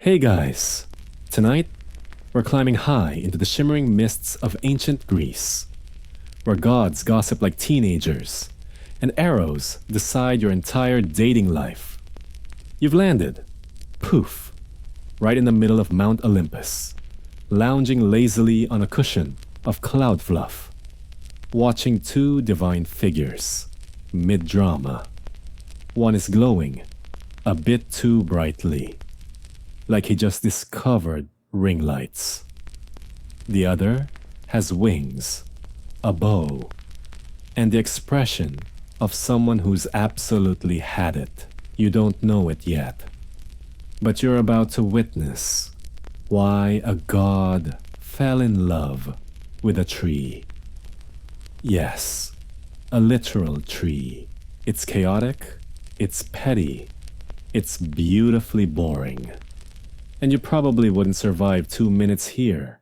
Hey guys! Tonight, we're climbing high into the shimmering mists of ancient Greece, where gods gossip like teenagers, and arrows decide your entire dating life. You've landed, poof, right in the middle of Mount Olympus, lounging lazily on a cushion of cloud fluff, watching two divine figures, mid-drama. One is glowing, a bit too brightly, like he just discovered ring lights. The other has wings, a bow, and the expression of someone who's absolutely had it. You don't know it yet, but you're about to witness why a god fell in love with a tree. Yes, a literal tree. It's chaotic, it's petty, it's beautifully boring. And you probably wouldn't survive 2 minutes here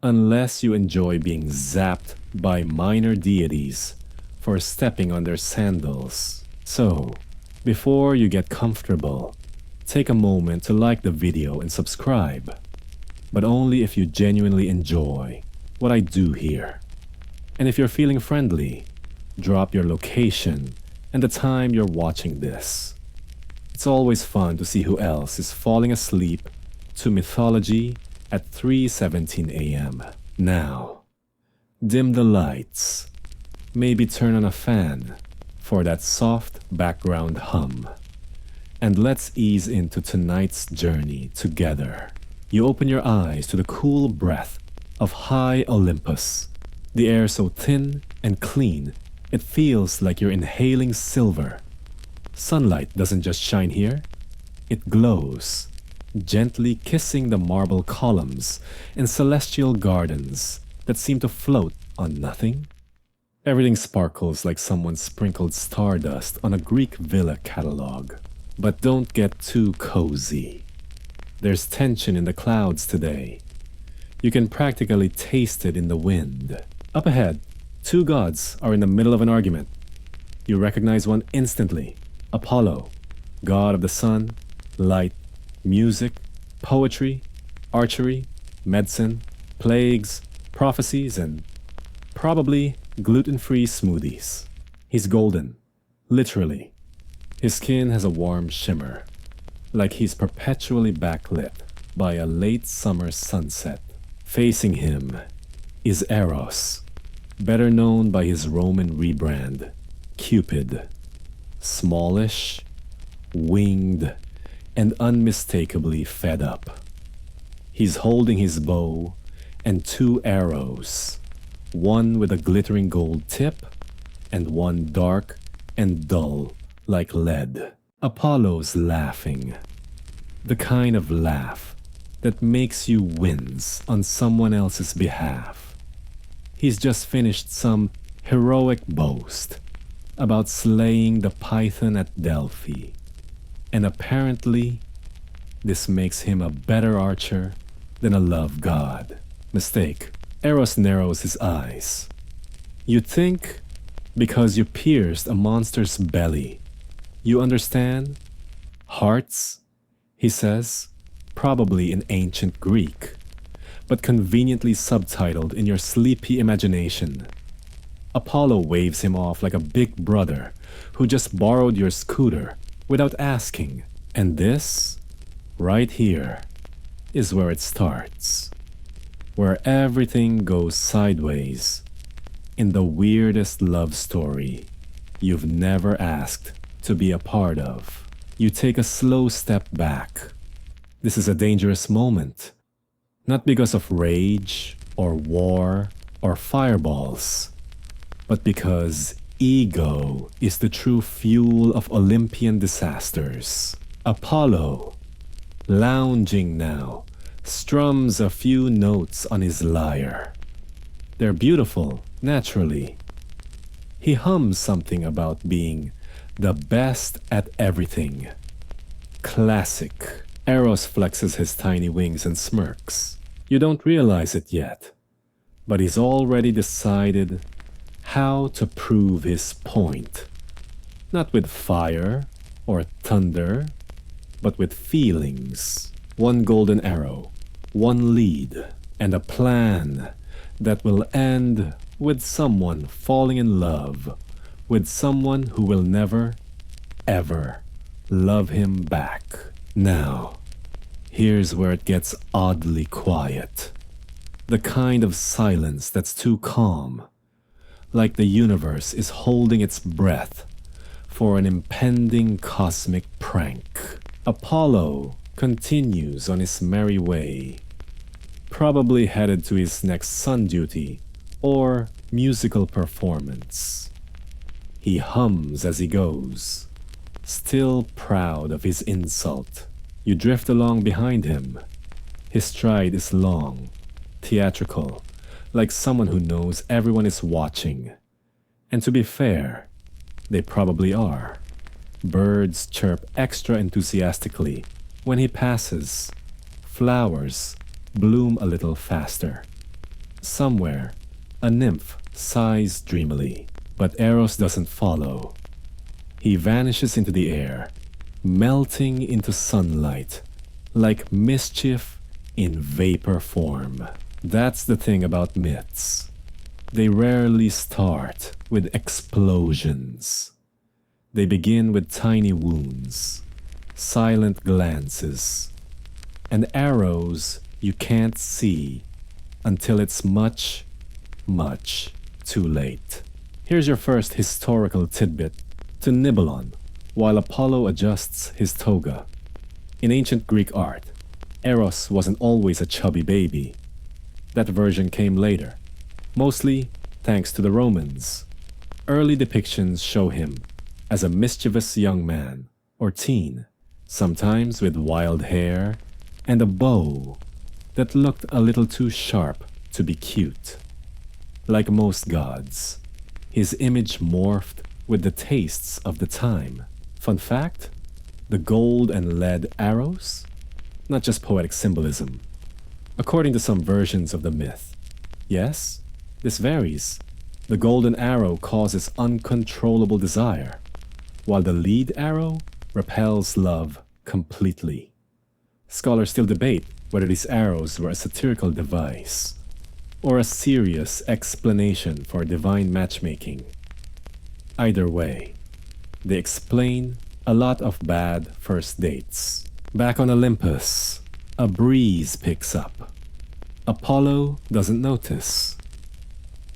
unless you enjoy being zapped by minor deities for stepping on their sandals. So, before you get comfortable, take a moment to like the video and subscribe, but only if you genuinely enjoy what I do here. And if you're feeling friendly, drop your location and the time you're watching this. It's always fun to see who else is falling asleep to mythology at 3:17 a.m. Now, dim the lights, maybe turn on a fan for that soft background hum, and let's ease into tonight's journey together. You open your eyes to the cool breath of high Olympus, the air so thin and clean it feels like you're inhaling silver. Sunlight doesn't just shine here, it glows, gently kissing the marble columns and celestial gardens that seem to float on nothing. Everything sparkles like someone sprinkled stardust on a Greek villa catalog. But don't get too cozy. There's tension in the clouds today. You can practically taste it in the wind. Up ahead, two gods are in the middle of an argument. You recognize one instantly. Apollo, god of the sun, light, music, poetry, archery, medicine, plagues, prophecies, and probably gluten-free smoothies. He's golden, literally. His skin has a warm shimmer, like he's perpetually backlit by a late summer sunset. Facing him is Eros, better known by his Roman rebrand, Cupid. Smallish, winged, and unmistakably fed up. He's holding his bow and two arrows, one with a glittering gold tip and one dark and dull like lead. Apollo's laughing, the kind of laugh that makes you wince on someone else's behalf. He's just finished some heroic boast about slaying the python at Delphi, and apparently this makes him a better archer than a love god. Mistake. Eros narrows his eyes. You'd think because you pierced a monster's belly, you understand? Hearts, he says, probably in ancient Greek, but conveniently subtitled in your sleepy imagination. Apollo waves him off like a big brother who just borrowed your scooter without asking. And this, right here, is where it starts. Where everything goes sideways in the weirdest love story you've never asked to be a part of. You take a slow step back. This is a dangerous moment. Not because of rage or war or fireballs, but because ego is the true fuel of Olympian disasters. Apollo, lounging now, strums a few notes on his lyre. They're beautiful, naturally. He hums something about being the best at everything. Classic. Eros flexes his tiny wings and smirks. You don't realize it yet, but he's already decided how to prove his point. Not with fire or thunder, but with feelings. One golden arrow, one lead, and a plan that will end with someone falling in love with someone who will never, ever love him back. Now, here's where it gets oddly quiet. The kind of silence that's too calm, like the universe is holding its breath for an impending cosmic prank. Apollo continues on his merry way, probably headed to his next sun duty or musical performance. He hums as he goes, still proud of his insult. You drift along behind him. His stride is long, theatrical, like someone who knows everyone is watching. And to be fair, they probably are. Birds chirp extra enthusiastically when he passes. Flowers bloom a little faster. Somewhere, a nymph sighs dreamily, but Eros doesn't follow. He vanishes into the air, melting into sunlight, like mischief in vapor form. That's the thing about myths. They rarely start with explosions. They begin with tiny wounds, silent glances, and arrows you can't see until it's much, much too late. Here's your first historical tidbit to nibble on while Apollo adjusts his toga. In ancient Greek art, Eros wasn't always a chubby baby. That version came later, mostly thanks to the Romans. Early depictions show him as a mischievous young man or teen, sometimes with wild hair and a bow that looked a little too sharp to be cute. Like most gods, his image morphed with the tastes of the time. Fun fact, the gold and lead arrows? Not just poetic symbolism. According to some versions of the myth, yes, this varies. The golden arrow causes uncontrollable desire, while the lead arrow repels love completely. Scholars still debate whether these arrows were a satirical device or a serious explanation for divine matchmaking. Either way, they explain a lot of bad first dates. Back on Olympus, a breeze picks up. Apollo doesn't notice.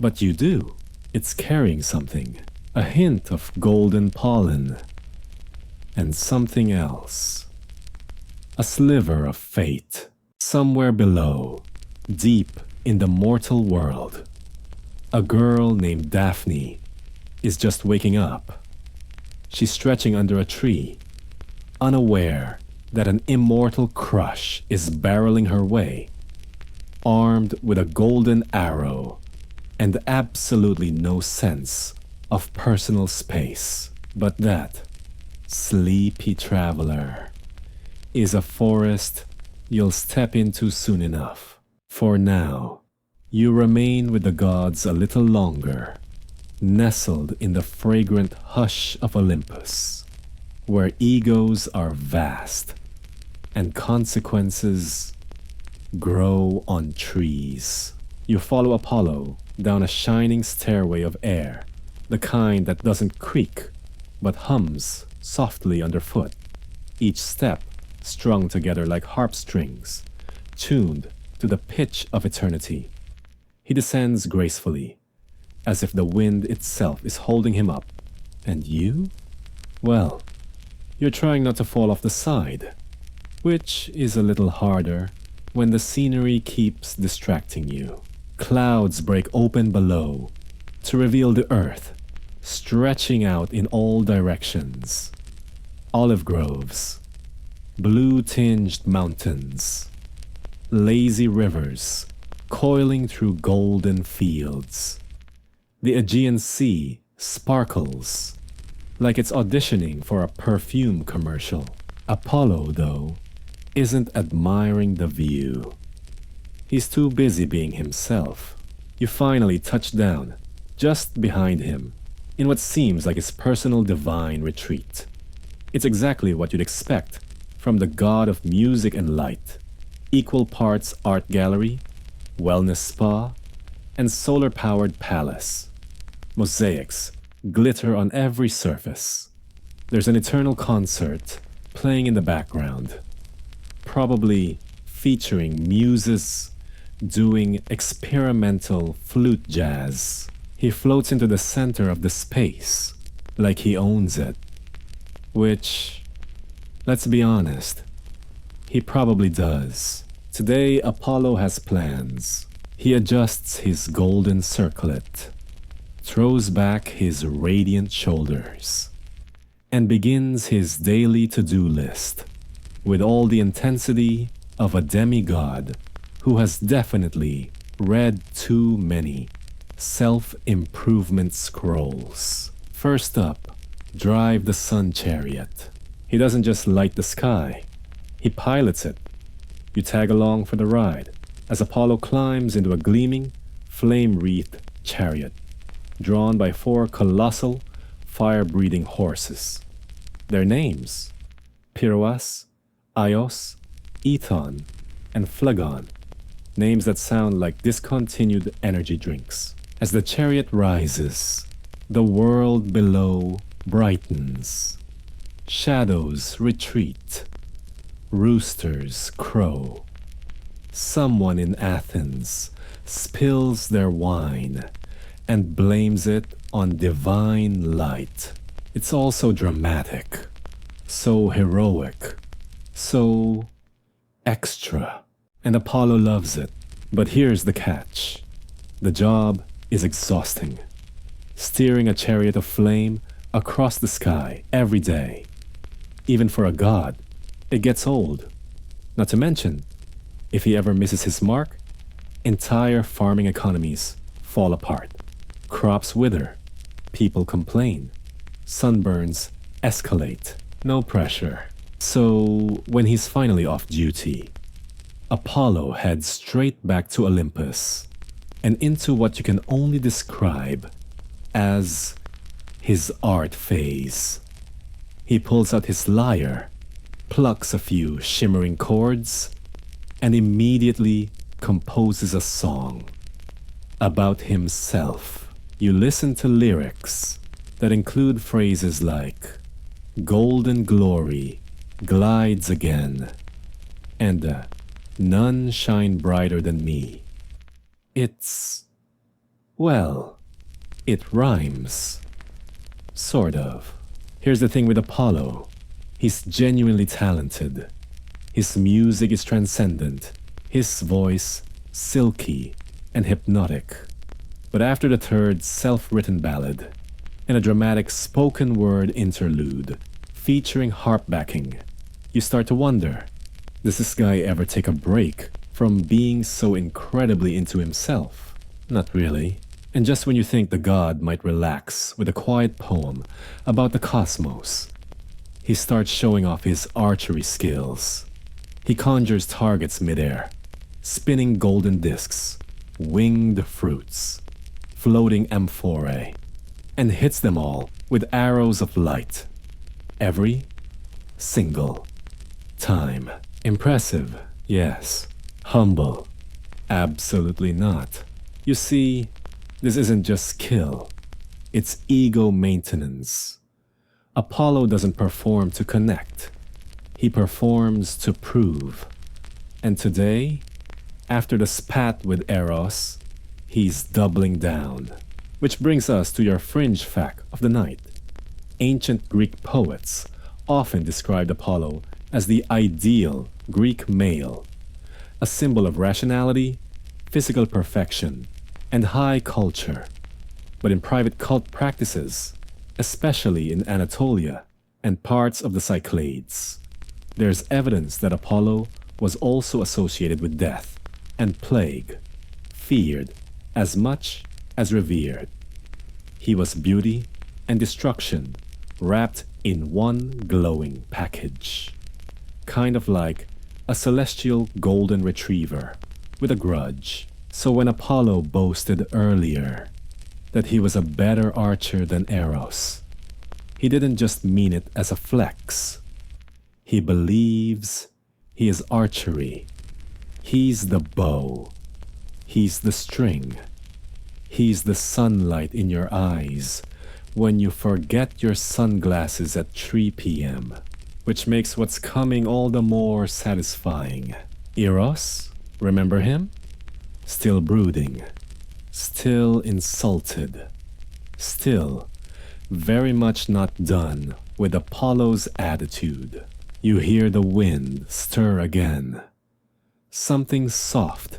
But you do. It's carrying something. A hint of golden pollen. And something else. A sliver of fate. Somewhere below, deep in the mortal world, a girl named Daphne is just waking up. She's stretching under a tree, unaware that an immortal crush is barreling her way, armed with a golden arrow and absolutely no sense of personal space. But that sleepy traveler is a forest you'll step into soon enough. For now, you remain with the gods a little longer, nestled in the fragrant hush of Olympus, where egos are vast and consequences grow on trees. You follow Apollo down a shining stairway of air, the kind that doesn't creak but hums softly underfoot, each step strung together like harp strings, tuned to the pitch of eternity. He descends gracefully, as if the wind itself is holding him up. And you? Well, you're trying not to fall off the side, which is a little harder when the scenery keeps distracting you. Clouds break open below to reveal the earth, stretching out in all directions. Olive groves, blue-tinged mountains, lazy rivers coiling through golden fields. The Aegean Sea sparkles like it's auditioning for a perfume commercial. Apollo, though, isn't admiring the view. He's too busy being himself. You finally touch down, just behind him, in what seems like his personal divine retreat. It's exactly what you'd expect from the god of music and light, equal parts art gallery, wellness spa, and solar-powered palace. Mosaics glitter on every surface. There's an eternal concert playing in the background, probably featuring muses doing experimental flute jazz. He floats into the center of the space like he owns it, which, let's be honest, he probably does. Today, Apollo has plans. He adjusts his golden circlet, throws back his radiant shoulders, and begins his daily to-do list with all the intensity of a demigod who has definitely read too many self-improvement scrolls. First up, drive the sun chariot. He doesn't just light the sky, he pilots it. You tag along for the ride as Apollo climbs into a gleaming, flame-wreathed chariot drawn by 4 colossal, fire-breathing horses. Their names: Pyroas, Ios, Ethon, and Phlegon. Names that sound like discontinued energy drinks. As the chariot rises, the world below brightens. Shadows retreat. Roosters crow. Someone in Athens spills their wine and blames it on divine light. It's all so dramatic, so heroic, so extra. And Apollo loves it. But here's the catch. The job is exhausting. Steering a chariot of flame across the sky every day. Even for a god, it gets old. Not to mention, if he ever misses his mark, entire farming economies fall apart. Crops wither. People complain. Sunburns escalate. No pressure. So, when he's finally off duty, Apollo heads straight back to Olympus and into what you can only describe as his art phase. He pulls out his lyre, plucks a few shimmering chords, and immediately composes a song about himself. You listen to lyrics that include phrases like "golden glory glides again" and "none shine brighter than me." Well, it rhymes. Sort of. Here's the thing with Apollo. He's genuinely talented. His music is transcendent. His voice silky and hypnotic. But after the third self-written ballad and a dramatic spoken word interlude featuring harp backing, you start to wonder, does this guy ever take a break from being so incredibly into himself? Not really. And just when you think the god might relax with a quiet poem about the cosmos, he starts showing off his archery skills. He conjures targets midair, spinning golden discs, winged fruits, floating amphorae, and hits them all with arrows of light. Every single time. Impressive, yes. Humble, absolutely not. You see, this isn't just skill, it's ego maintenance. Apollo doesn't perform to connect, he performs to prove. And today, after the spat with Eros, he's doubling down. Which brings us to your fringe fact of the night. Ancient Greek poets often described Apollo as the ideal Greek male, a symbol of rationality, physical perfection, and high culture. But in private cult practices, especially in Anatolia and parts of the Cyclades, there's evidence that Apollo was also associated with death and plague, feared as much as revered. He was beauty and destruction wrapped in one glowing package. Kind of like a celestial golden retriever with a grudge. So when Apollo boasted earlier that he was a better archer than Eros, he didn't just mean it as a flex. He believes he is archery. He's the bow. He's the string. He's the sunlight in your eyes when you forget your sunglasses at 3 p.m., which makes what's coming all the more satisfying. Eros, remember him? Still brooding, still insulted, still very much not done with Apollo's attitude. You hear the wind stir again. Something soft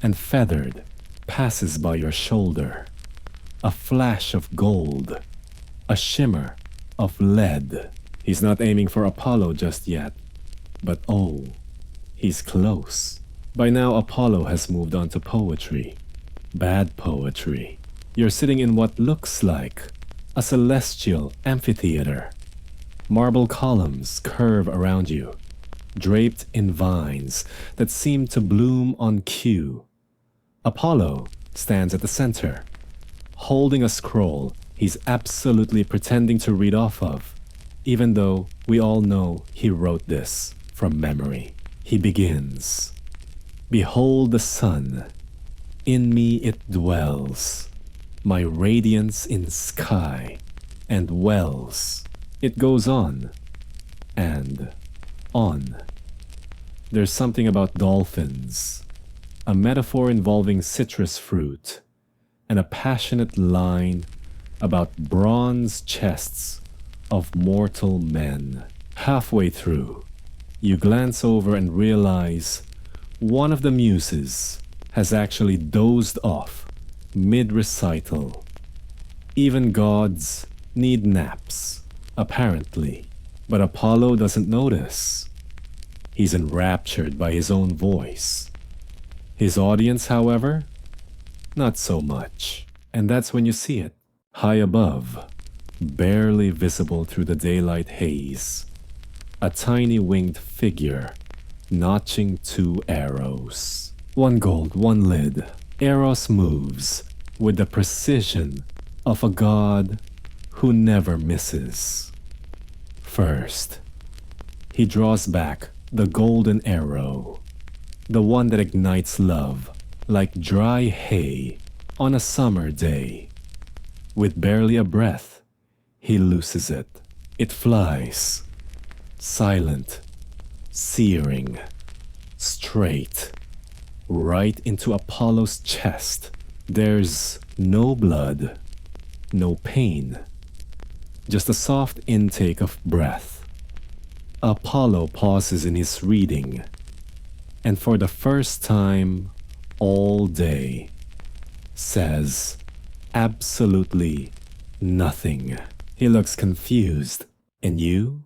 and feathered passes by your shoulder. A flash of gold, a shimmer of lead. He's not aiming for Apollo just yet, but oh, he's close. By now, Apollo has moved on to poetry. Bad poetry. You're sitting in what looks like a celestial amphitheater. Marble columns curve around you, draped in vines that seem to bloom on cue. Apollo stands at the center, holding a scroll he's absolutely pretending to read off of, even though we all know he wrote this from memory. He begins, "Behold the sun, in me it dwells, my radiance in sky and wells." It goes on and on. There's something about dolphins, a metaphor involving citrus fruit, and a passionate line about bronze chests of mortal men. Halfway through, you glance over and realize one of the muses has actually dozed off mid-recital. Even gods need naps, apparently, but Apollo doesn't notice. He's enraptured by his own voice. His audience, however, not so much. And that's when you see it, high above, barely visible through the daylight haze. A tiny winged figure, notching 2 arrows. One gold, one lid. Eros moves with the precision of a god who never misses. First, he draws back the golden arrow, the one that ignites love like dry hay on a summer day. With barely a breath, he looses it. It flies, silent, searing, straight, right into Apollo's chest. There's no blood, no pain, just a soft intake of breath. Apollo pauses in his reading, and for the first time all day, says absolutely nothing. He looks confused, and you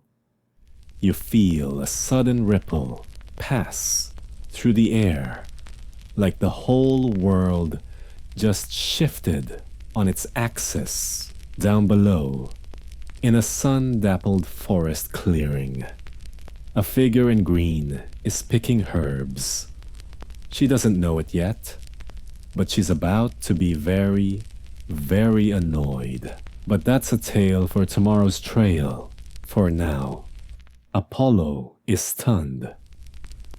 feel a sudden ripple pass through the air, like the whole world just shifted on its axis. Down below, in a sun-dappled forest clearing, a figure in green is picking herbs. She doesn't know it yet, but she's about to be very, very annoyed. But that's a tale for tomorrow's trail. For now, Apollo is stunned,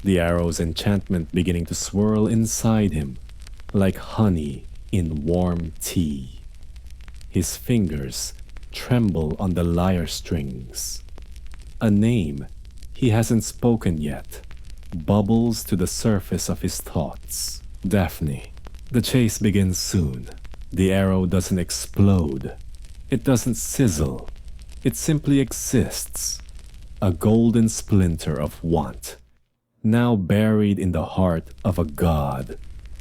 the arrow's enchantment beginning to swirl inside him like honey in warm tea. His fingers tremble on the lyre strings. A name he hasn't spoken yet bubbles to the surface of his thoughts. Daphne. The chase begins soon. The arrow doesn't explode. It doesn't sizzle. It simply exists. A golden splinter of want, now buried in the heart of a god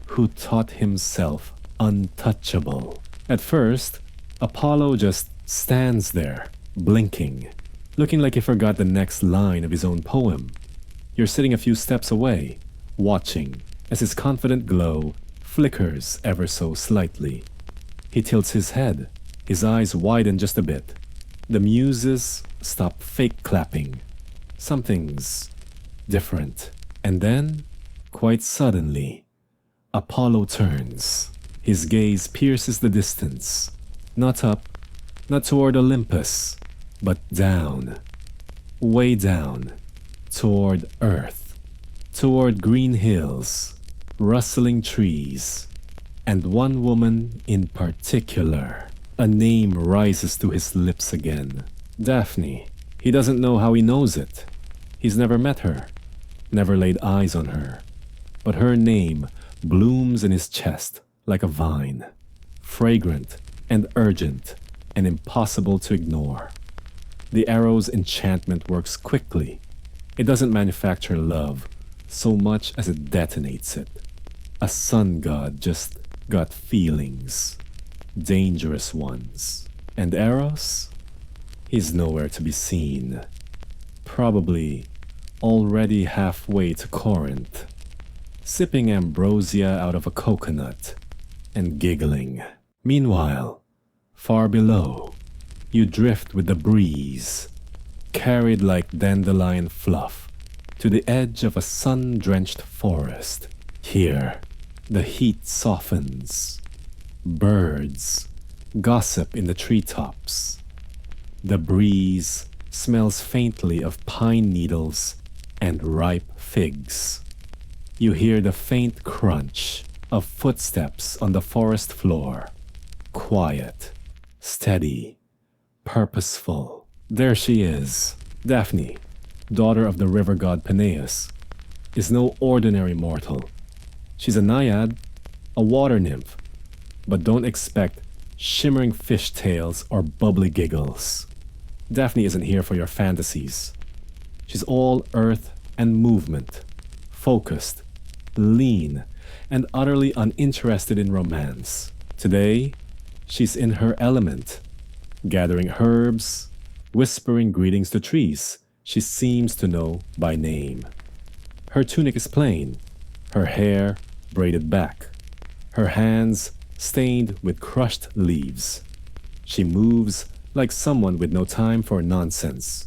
who thought himself untouchable. At first, Apollo just stands there, blinking, looking like he forgot the next line of his own poem. You're sitting a few steps away, watching as his confident glow flickers ever so slightly. He tilts his head, his eyes widen just a bit. The muses stop fake clapping. Something's different. And then, quite suddenly, Apollo turns. His gaze pierces the distance. Not up, not toward Olympus, but down. Way down, toward earth, toward green hills, rustling trees, and one woman in particular. A name rises to his lips again. Daphne. He doesn't know how he knows it. He's never met her, never laid eyes on her. But her name blooms in his chest like a vine, fragrant and urgent and impossible to ignore. The arrow's enchantment works quickly. It doesn't manufacture love so much as it detonates it. A sun god just got feelings, dangerous ones. And Eros? He's nowhere to be seen. Probably already halfway to Corinth, sipping ambrosia out of a coconut and giggling. Meanwhile, far below, you drift with the breeze, carried like dandelion fluff to the edge of a sun-drenched forest. Here, the heat softens. Birds gossip in the treetops. The breeze smells faintly of pine needles and ripe figs. You hear the faint crunch of footsteps on the forest floor. Quiet, steady, purposeful. There she is. Daphne, daughter of the river god Peneus, is no ordinary mortal. She's a naiad, a water nymph, but don't expect shimmering fishtails or bubbly giggles. Daphne isn't here for your fantasies. She's all earth and movement, focused, lean, and utterly uninterested in romance. Today, she's in her element, gathering herbs, whispering greetings to trees she seems to know by name. Her tunic is plain, her hair braided back, her hands stained with crushed leaves. She moves like someone with no time for nonsense,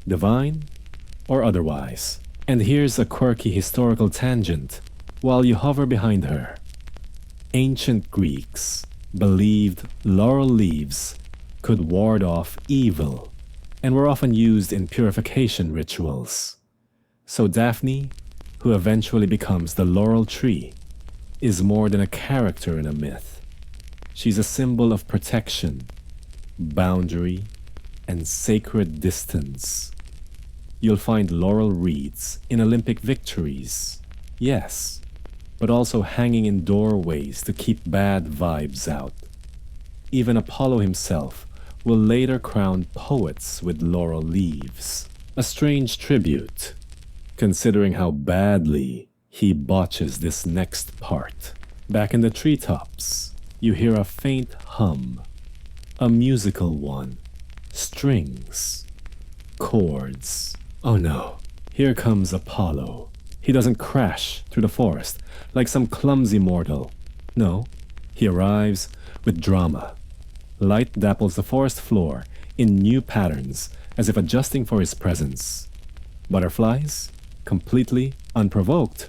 divine or otherwise. And here's a quirky historical tangent while you hover behind her. Ancient Greeks believed laurel leaves could ward off evil and were often used in purification rituals. So Daphne, who eventually becomes the laurel tree, is more than a character in a myth. She's a symbol of protection, boundary, and sacred distance. You'll find laurel wreaths in Olympic victories, yes, but also hanging in doorways to keep bad vibes out. Even Apollo himself will later crown poets with laurel leaves. A strange tribute, considering how badly he botches this next part. Back in the treetops, you hear a faint hum, a musical one, strings, chords. Oh no, here comes Apollo. He doesn't crash through the forest like some clumsy mortal. No, he arrives with drama. Light dapples the forest floor in new patterns as if adjusting for his presence. Butterflies, completely unprovoked,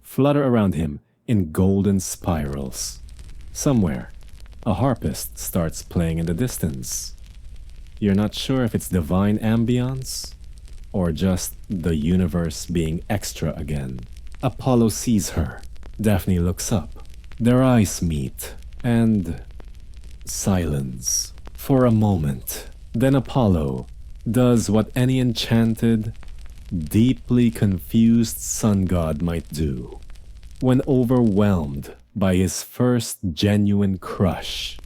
flutter around him in golden spirals. Somewhere, a harpist starts playing in the distance. You're not sure if it's divine ambience or just the universe being extra again. Apollo sees her. Daphne looks up. Their eyes meet, and silence for a moment. Then Apollo does what any enchanted, deeply confused sun god might do when overwhelmed by his first genuine crush.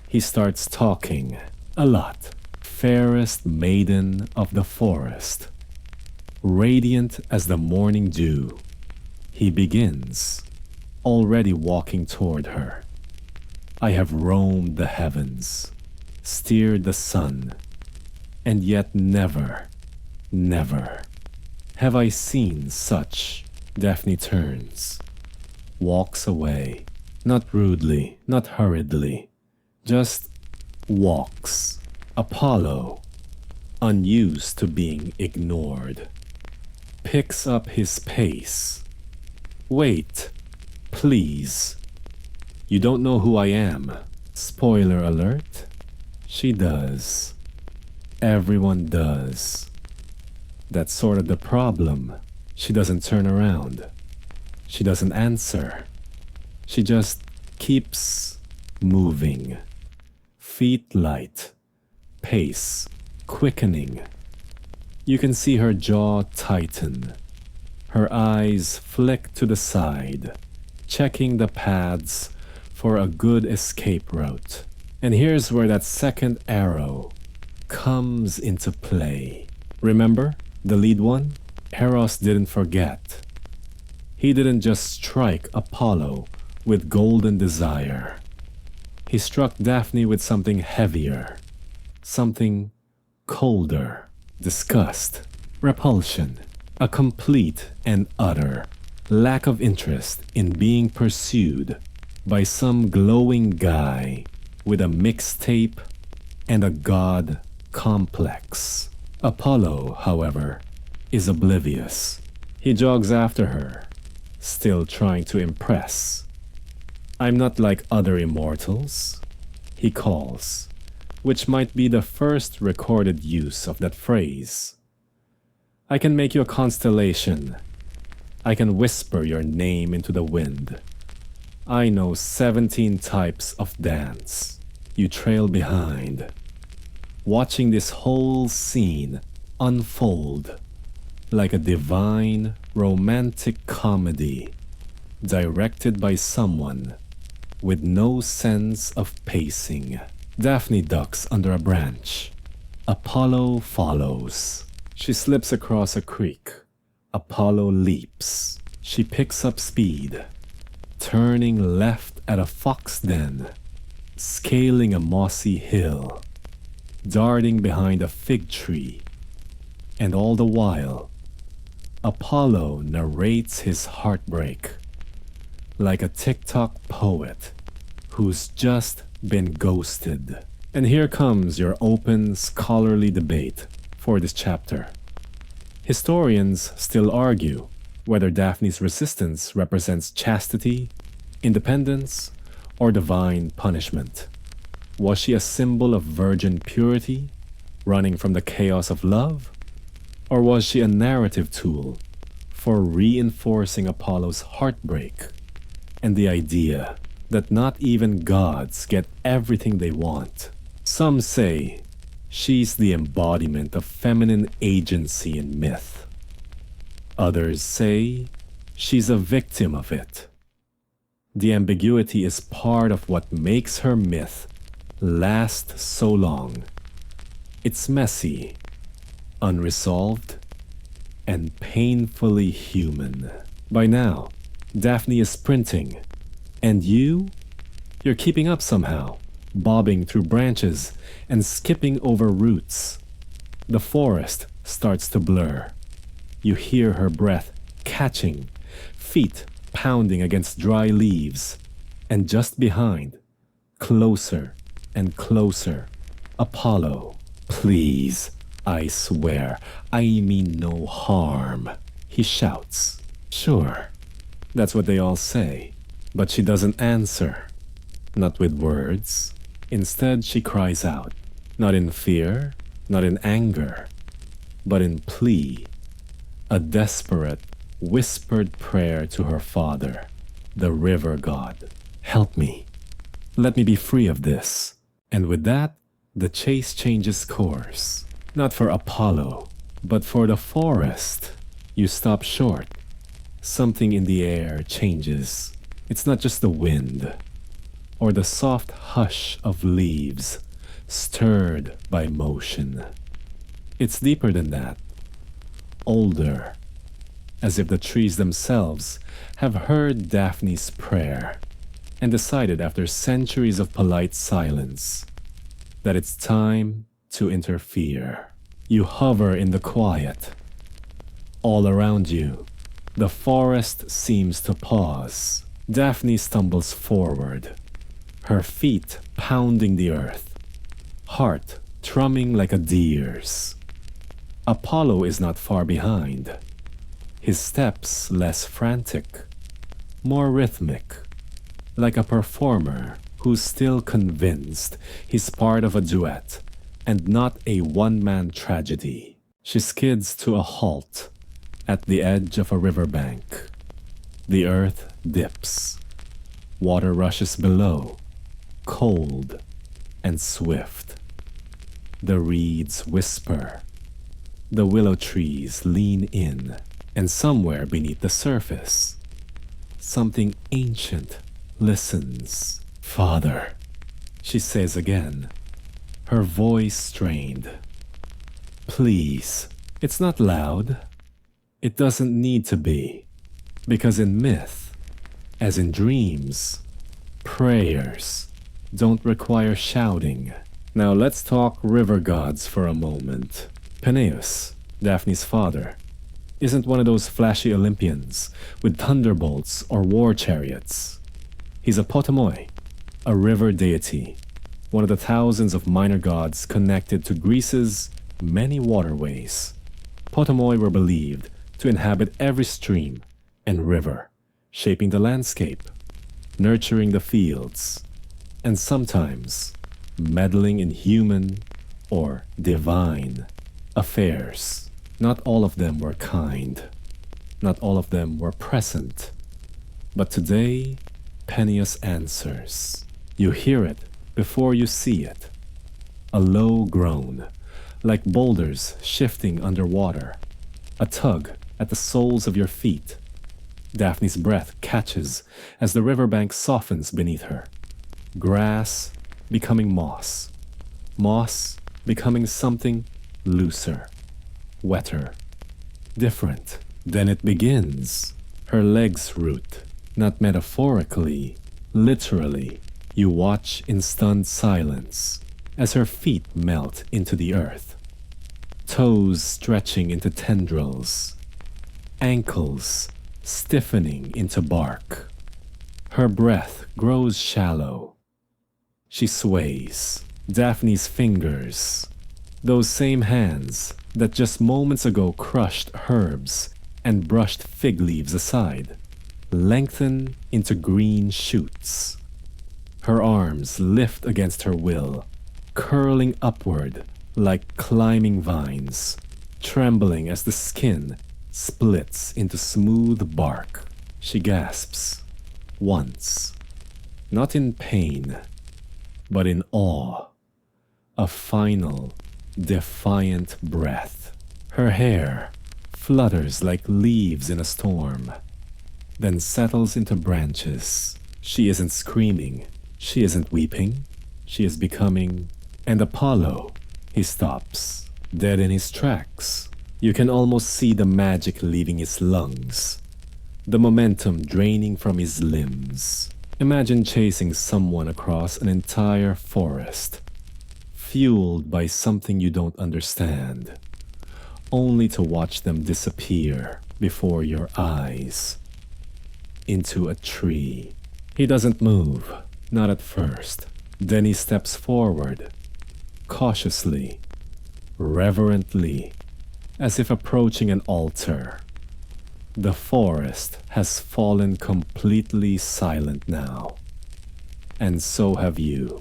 He starts talking a lot. Fairest maiden of the forest, radiant as the morning dew, he begins, already walking toward her. I have roamed the heavens, steered the sun, and yet never, never have I seen such. Daphne turns, walks away, not rudely, not hurriedly, just walks. Apollo, unused to being ignored, picks up his pace. Wait, please. You don't know who I am. Spoiler alert. She does. Everyone does. That's sort of the problem. She doesn't turn around. She doesn't answer. She just keeps moving. Feet light, pace quickening. You can see her jaw tighten. Her eyes flick to the side, checking the paths for a good escape route. And here's where that second arrow comes into play. Remember, the lead one? Eros didn't forget. He didn't just strike Apollo with golden desire. He struck Daphne with something heavier, something colder, disgust, repulsion, a complete and utter lack of interest in being pursued by some glowing guy with a mixtape and a god complex. Apollo, however, is oblivious. He jogs after her, still trying to impress. "I'm not like other immortals," he calls, which might be the first recorded use of that phrase. "I can make you a constellation. I can whisper your name into the wind. I know 17 types of dance. You trail behind." Watching this whole scene unfold like a divine romantic comedy directed by someone with no sense of pacing. Daphne ducks under a branch. Apollo follows. She slips across a creek. Apollo leaps. She picks up speed, turning left at a fox den, scaling a mossy hill, darting behind a fig tree. And all the while, Apollo narrates his heartbreak like a TikTok poet who's just been ghosted. And here comes your open scholarly debate for this chapter. Historians still argue whether Daphne's resistance represents chastity, independence, or divine punishment. Was she a symbol of virgin purity, running from the chaos of love? Or was she a narrative tool for reinforcing Apollo's heartbreak and the idea that not even gods get everything they want? Some say she's the embodiment of feminine agency in myth. Others say she's a victim of it. The ambiguity is part of what makes her myth last so long. It's messy, unresolved, and painfully human. By now, Daphne is sprinting, and you're keeping up somehow, bobbing through branches and skipping over roots. The forest starts to blur. You hear her breath catching, feet pounding against dry leaves, and just behind, closer and closer, Apollo. "Please, I swear, I mean no harm," he shouts. Sure, that's what they all say, but she doesn't answer. Not with words. Instead, she cries out, not in fear, not in anger, but in plea, a desperate, whispered prayer to her father, the river god. "Help me. Let me be free of this." And with that, the chase changes course. Not for Apollo, but for the forest. You stop short. Something in the air changes. It's not just the wind, or the soft hush of leaves stirred by motion. It's deeper than that. Older, as if the trees themselves have heard Daphne's prayer and decided after centuries of polite silence that it's time to interfere. You hover in the quiet. All around you, the forest seems to pause. Daphne stumbles forward, her feet pounding the earth, heart thrumming like a deer's. Apollo is not far behind, his steps less frantic, more rhythmic, like a performer who's still convinced he's part of a duet and not a one-man tragedy. She skids to a halt at the edge of a riverbank. The earth dips. Water rushes below, cold and swift. The reeds whisper. The willow trees lean in, and somewhere beneath the surface, something ancient listens. "Father," she says again, her voice strained. "Please, it's not loud. It doesn't need to be. Because in myth, as in dreams, prayers don't require shouting." Now let's talk river gods for a moment. Peneus, Daphne's father, isn't one of those flashy Olympians with thunderbolts or war chariots. He's a potamoi, a river deity, one of the thousands of minor gods connected to Greece's many waterways. Potamoi were believed to inhabit every stream and river, shaping the landscape, nurturing the fields, and sometimes meddling in human or divine affairs. Not all of them were kind. Not all of them were present. But today, Peneus answers. You hear it before you see it. A low groan, like boulders shifting underwater. A tug at the soles of your feet. Daphne's breath catches as the riverbank softens beneath her. Grass becoming moss. Moss becoming something looser, wetter, different. Then it begins. Her legs root, not metaphorically, literally. You watch in stunned silence as her feet melt into the earth. Toes stretching into tendrils, ankles stiffening into bark. Her breath grows shallow. She sways. Daphne's fingers, those same hands that just moments ago crushed herbs and brushed fig leaves aside, lengthen into green shoots. Her arms lift against her will, curling upward like climbing vines, trembling as the skin splits into smooth bark. She gasps once, not in pain, but in awe. A final, defiant breath. Her hair flutters like leaves in a storm, then settles into branches. She isn't screaming. She isn't weeping. She is becoming. And Apollo, he stops, dead in his tracks. You can almost see the magic leaving his lungs, the momentum draining from his limbs. Imagine chasing someone across an entire forest, fueled by something you don't understand, only to watch them disappear before your eyes into a tree. He doesn't move, not at first. Then he steps forward, cautiously, reverently, as if approaching an altar. The forest has fallen completely silent now, and so have you.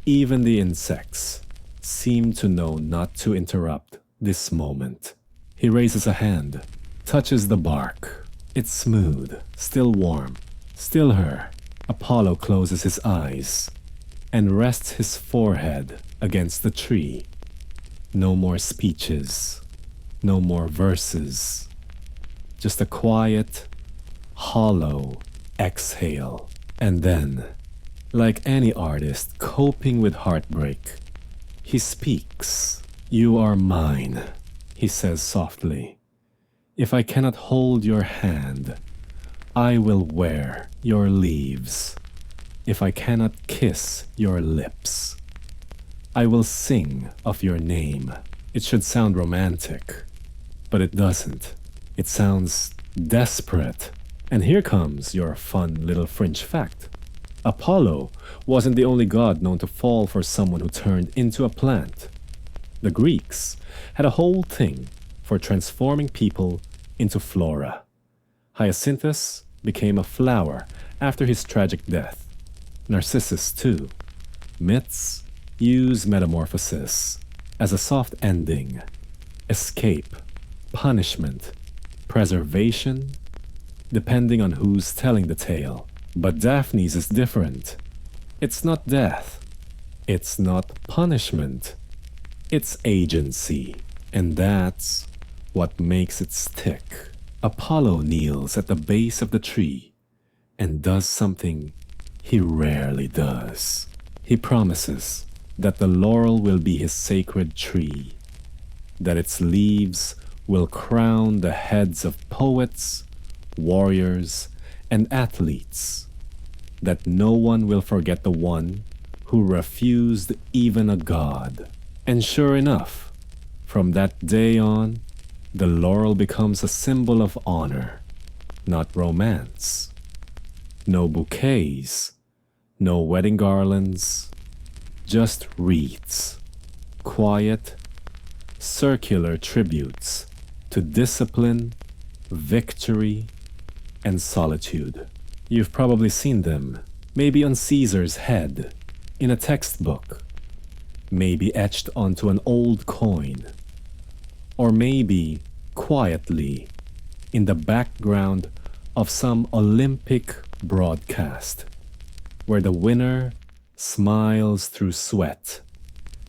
Even the insects seem to know not to interrupt this moment. He raises a hand, touches the bark. It's smooth, still warm, still her. Apollo closes his eyes and rests his forehead against the tree. No more speeches, no more verses. Just a quiet, hollow exhale. And then, like any artist coping with heartbreak, he speaks. "You are mine," he says softly. "If I cannot hold your hand, I will wear your leaves. If I cannot kiss your lips, I will sing of your name." It should sound romantic, but it doesn't. It sounds desperate. And here comes your fun little fringe fact. Apollo wasn't the only god known to fall for someone who turned into a plant. The Greeks had a whole thing for transforming people into flora. Hyacinthus became a flower after his tragic death. Narcissus, too. Myths use metamorphosis as a soft ending, escape, punishment, preservation, depending on who's telling the tale. But Daphne's is different. It's not death. It's not punishment. It's agency. And that's what makes it stick. Apollo kneels at the base of the tree and does something he rarely does. He promises that the laurel will be his sacred tree, that its leaves will crown the heads of poets, warriors, and athletes, that no one will forget the one who refused even a god. And sure enough, from that day on, the laurel becomes a symbol of honor, not romance. No bouquets, no wedding garlands, just wreaths, quiet, circular tributes to discipline, victory, and solitude. You've probably seen them, maybe on Caesar's head, in a textbook, maybe etched onto an old coin, or maybe quietly in the background of some Olympic broadcast, where the winner smiles through sweat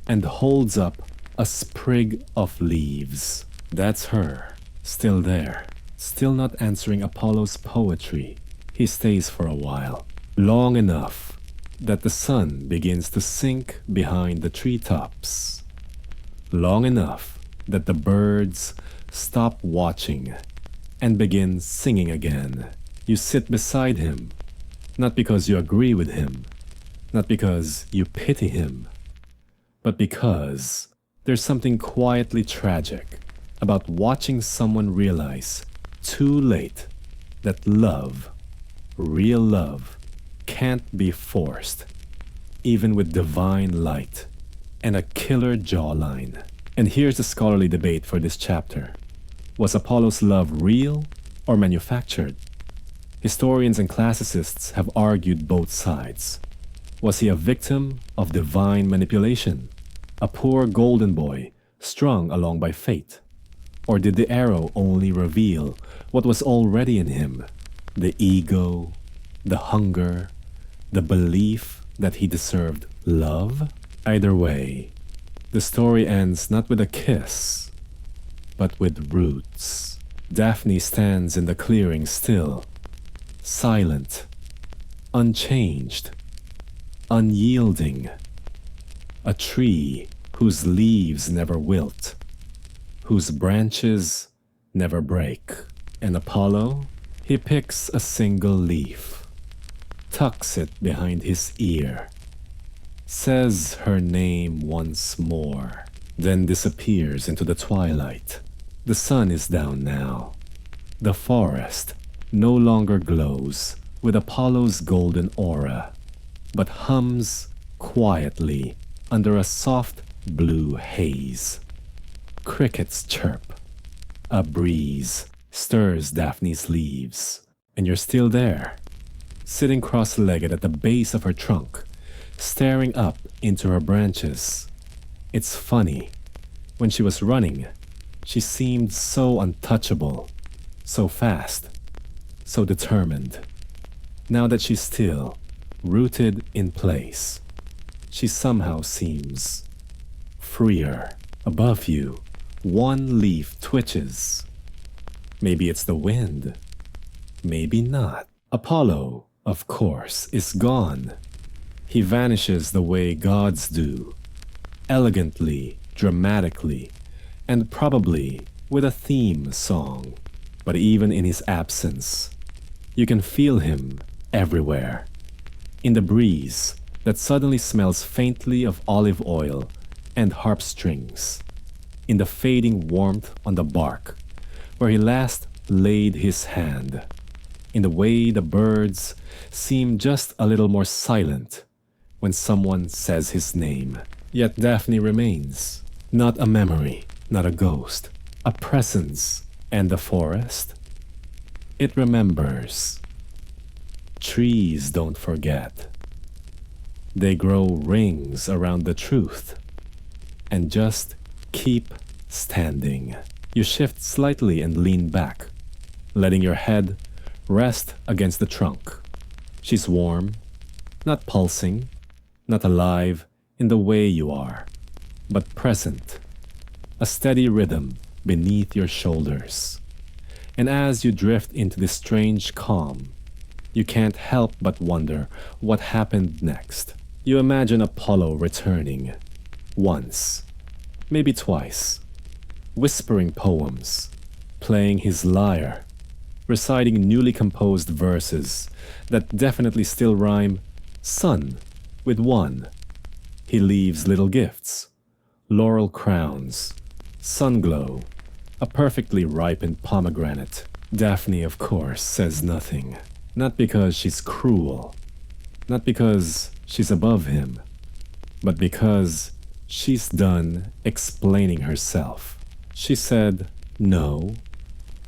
and holds up a sprig of leaves. That's her, still there, still not answering Apollo's poetry. He stays for a while, long enough that the sun begins to sink behind the treetops, long enough that the birds stop watching and begin singing again. You sit beside him, not because you agree with him, not because you pity him, but because there's something quietly tragic about watching someone realize too late that love, real love, can't be forced, even with divine light and a killer jawline. And here's the scholarly debate for this chapter. Was Apollo's love real or manufactured? Historians and classicists have argued both sides. Was he a victim of divine manipulation, a poor golden boy strung along by fate? Or did the arrow only reveal what was already in him, the ego, the hunger, the belief that he deserved love? Either way, the story ends not with a kiss, but with roots. Daphne stands in the clearing still, silent, unchanged, unyielding, a tree whose leaves never wilt, whose branches never break. And Apollo, he picks a single leaf, tucks it behind his ear, says her name once more, then disappears into the twilight. The sun is down now. The forest no longer glows with Apollo's golden aura, but hums quietly under a soft blue haze. Crickets chirp. A breeze stirs Daphne's leaves, and you're still there, sitting cross-legged at the base of her trunk, staring up into her branches. It's funny. When she was running, she seemed so untouchable, so fast, so determined. Now that she's still, rooted in place, she somehow seems freer. Above you, one leaf twitches. Maybe it's the wind, maybe not. Apollo, of course, is gone. He vanishes the way gods do, elegantly, dramatically, and probably with a theme song. But even in his absence, you can feel him everywhere. In the breeze that suddenly smells faintly of olive oil and harp strings, in the fading warmth on the bark where he last laid his hand, in the way the birds seem just a little more silent when someone says his name. Yet Daphne remains, not a memory, not a ghost, a presence. And the forest? It remembers. Trees don't forget. They grow rings around the truth and just keep standing. You shift slightly and lean back, letting your head rest against the trunk. She's warm, not pulsing, not alive in the way you are, but present, a steady rhythm beneath your shoulders. And as you drift into this strange calm, you can't help but wonder what happened next. You imagine Apollo returning, once, maybe twice, whispering poems, playing his lyre, reciting newly composed verses that definitely still rhyme sun with one. He leaves little gifts, laurel crowns, sunglow, a perfectly ripened pomegranate. Daphne, of course, says nothing. Not because she's cruel, not because she's above him, but because she's done explaining herself. She said no.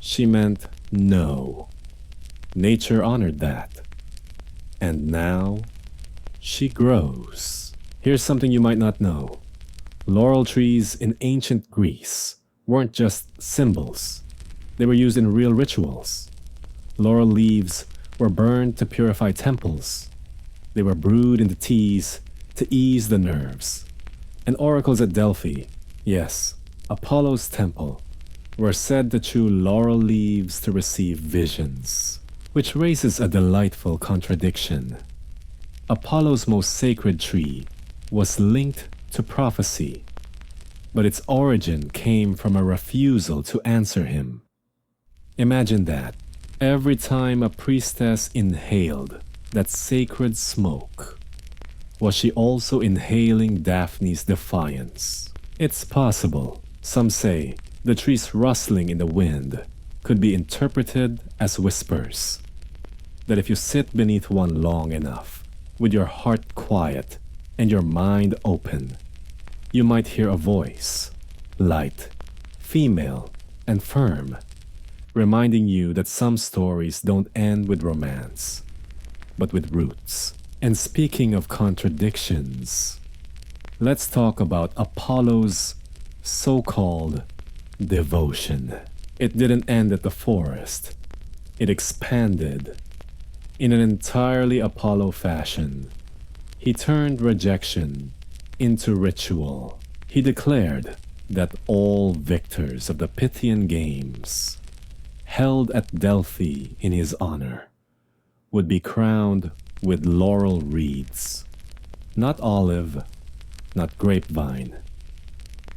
She meant no. Nature honored that. And now she grows. Here's something you might not know. Laurel trees in ancient Greece weren't just symbols. They were used in real rituals. Laurel leaves were burned to purify temples. They were brewed into teas to ease the nerves. And oracles at Delphi, yes, Apollo's temple, were said to chew laurel leaves to receive visions, which raises a delightful contradiction. Apollo's most sacred tree was linked to prophecy, but its origin came from a refusal to answer him. Imagine that. Every time a priestess inhaled that sacred smoke, was she also inhaling Daphne's defiance? It's possible. Some say the trees rustling in the wind could be interpreted as whispers. That if you sit beneath one long enough, with your heart quiet and your mind open, you might hear a voice, light, female, and firm, reminding you that some stories don't end with romance, but with roots. And speaking of contradictions, let's talk about Apollo's so-called devotion. It didn't end at the forest. It expanded. In an entirely Apollo fashion, he turned rejection into ritual. He declared that all victors of the Pythian Games, held at Delphi in his honor, would be crowned with laurel wreaths. Not olive, not grapevine.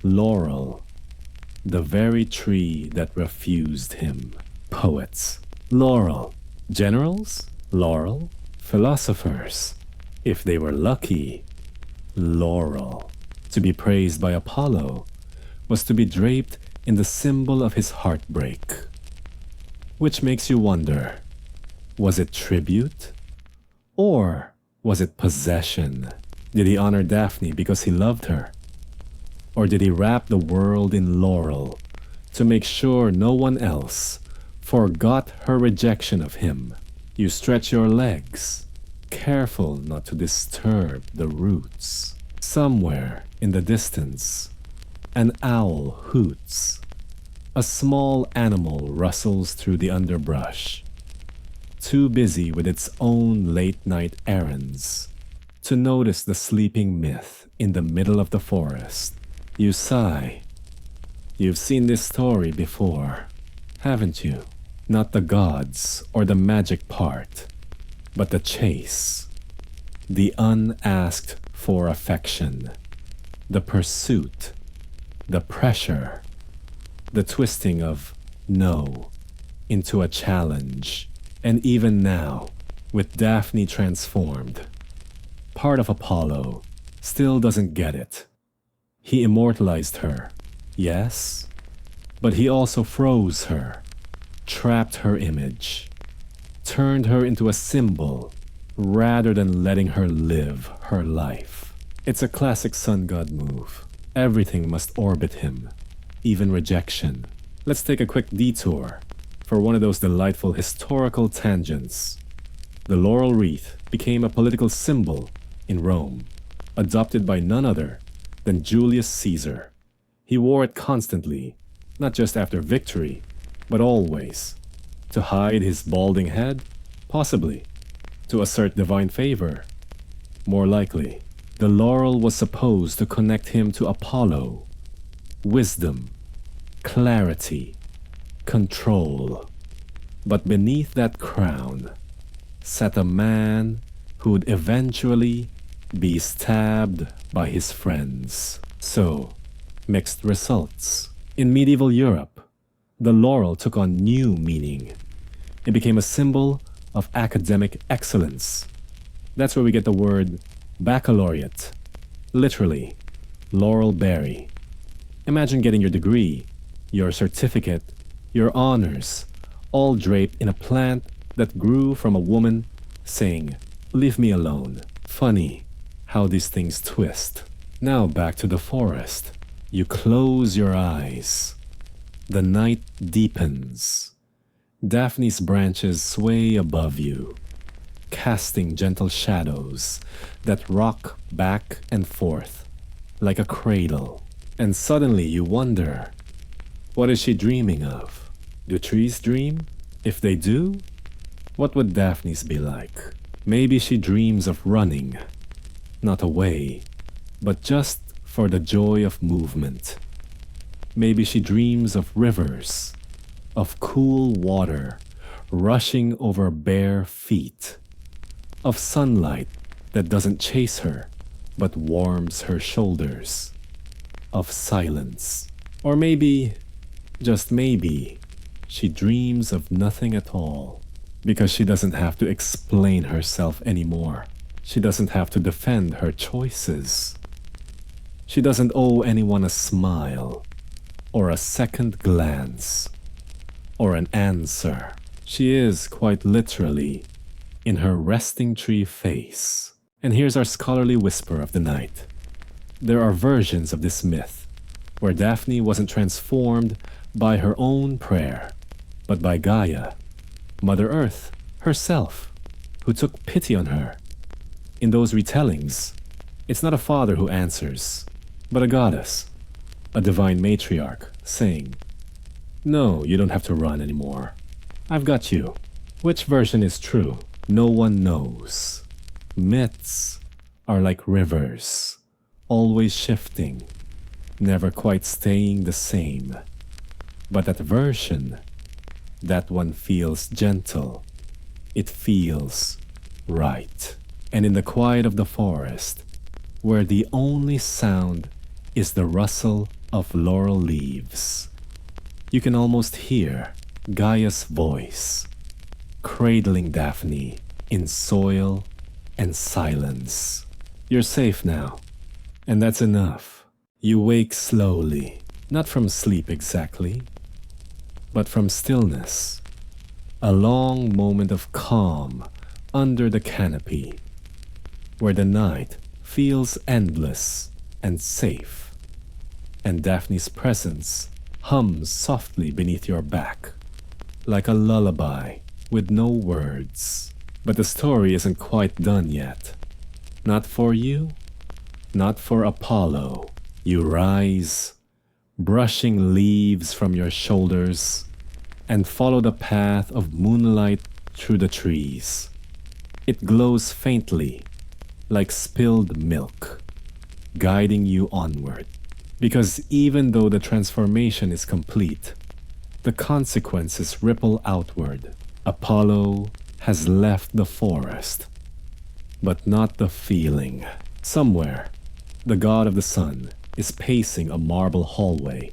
Laurel, the very tree that refused him. Poets. Laurel. Generals? Laurel. Philosophers. If they were lucky, laurel. To be praised by Apollo was to be draped in the symbol of his heartbreak. Which makes you wonder, was it tribute? Or was it possession? Did he honor Daphne because he loved her? Or did he wrap the world in laurel to make sure no one else forgot her rejection of him? You stretch your legs, careful not to disturb the roots. Somewhere in the distance, an owl hoots. A small animal rustles through the underbrush, too busy with its own late-night errands to notice the sleeping myth in the middle of the forest. You sigh. You've seen this story before, haven't you? Not the gods or the magic part, but the chase, the unasked for affection, the pursuit, the pressure, the twisting of no into a challenge. And even now, with Daphne transformed, part of Apollo still doesn't get it. He immortalized her, yes, but he also froze her, trapped her image, turned her into a symbol rather than letting her live her life. It's a classic sun god move. Everything must orbit him, even rejection. Let's take a quick detour for one of those delightful historical tangents. The laurel wreath became a political symbol in Rome, adopted by none other than Julius Caesar. He wore it constantly, not just after victory, but always. To hide his balding head? Possibly. To assert divine favor? More likely. The laurel was supposed to connect him to Apollo. Wisdom, clarity, control. But beneath that crown sat a man who'd eventually be stabbed by his friends. So, mixed results. In medieval Europe, the laurel took on new meaning. It became a symbol of academic excellence. That's where we get the word baccalaureate, literally, laurel berry. Imagine getting your degree, your certificate, your honors, all draped in a plant that grew from a woman saying, "Leave me alone." Funny how these things twist. Now back to the forest. You close your eyes. The night deepens. Daphne's branches sway above you, casting gentle shadows that rock back and forth like a cradle. And suddenly you wonder, what is she dreaming of? Do trees dream? If they do, what would Daphne's be like? Maybe she dreams of running, not away, but just for the joy of movement. Maybe she dreams of rivers, of cool water rushing over bare feet, of sunlight that doesn't chase her but warms her shoulders, of silence. Or maybe, just maybe, she dreams of nothing at all because she doesn't have to explain herself anymore. She doesn't have to defend her choices. She doesn't owe anyone a smile, or a second glance, or an answer. She is, quite literally, in her resting tree face. And here's our scholarly whisper of the night. There are versions of this myth where Daphne wasn't transformed by her own prayer, but by Gaia, Mother Earth herself, who took pity on her. In those retellings, it's not a father who answers, but a goddess, a divine matriarch, saying, "No, you don't have to run anymore. I've got you." Which version is true? No one knows. Myths are like rivers, always shifting, never quite staying the same. But that version, that one feels gentle. It feels right. And in the quiet of the forest, where the only sound is the rustle of laurel leaves, you can almost hear Gaia's voice, cradling Daphne in soil and silence. You're safe now, and that's enough. You wake slowly, not from sleep exactly, but from stillness. A long moment of calm under the canopy, where the night feels endless and safe, and Daphne's presence hums softly beneath your back, like a lullaby with no words. But the story isn't quite done yet. Not for you, not for Apollo. You rise, brushing leaves from your shoulders, and follow the path of moonlight through the trees. It glows faintly, like spilled milk, guiding you onward. Because even though the transformation is complete, the consequences ripple outward. Apollo has left the forest, but not the feeling. Somewhere, the god of the sun is pacing a marble hallway,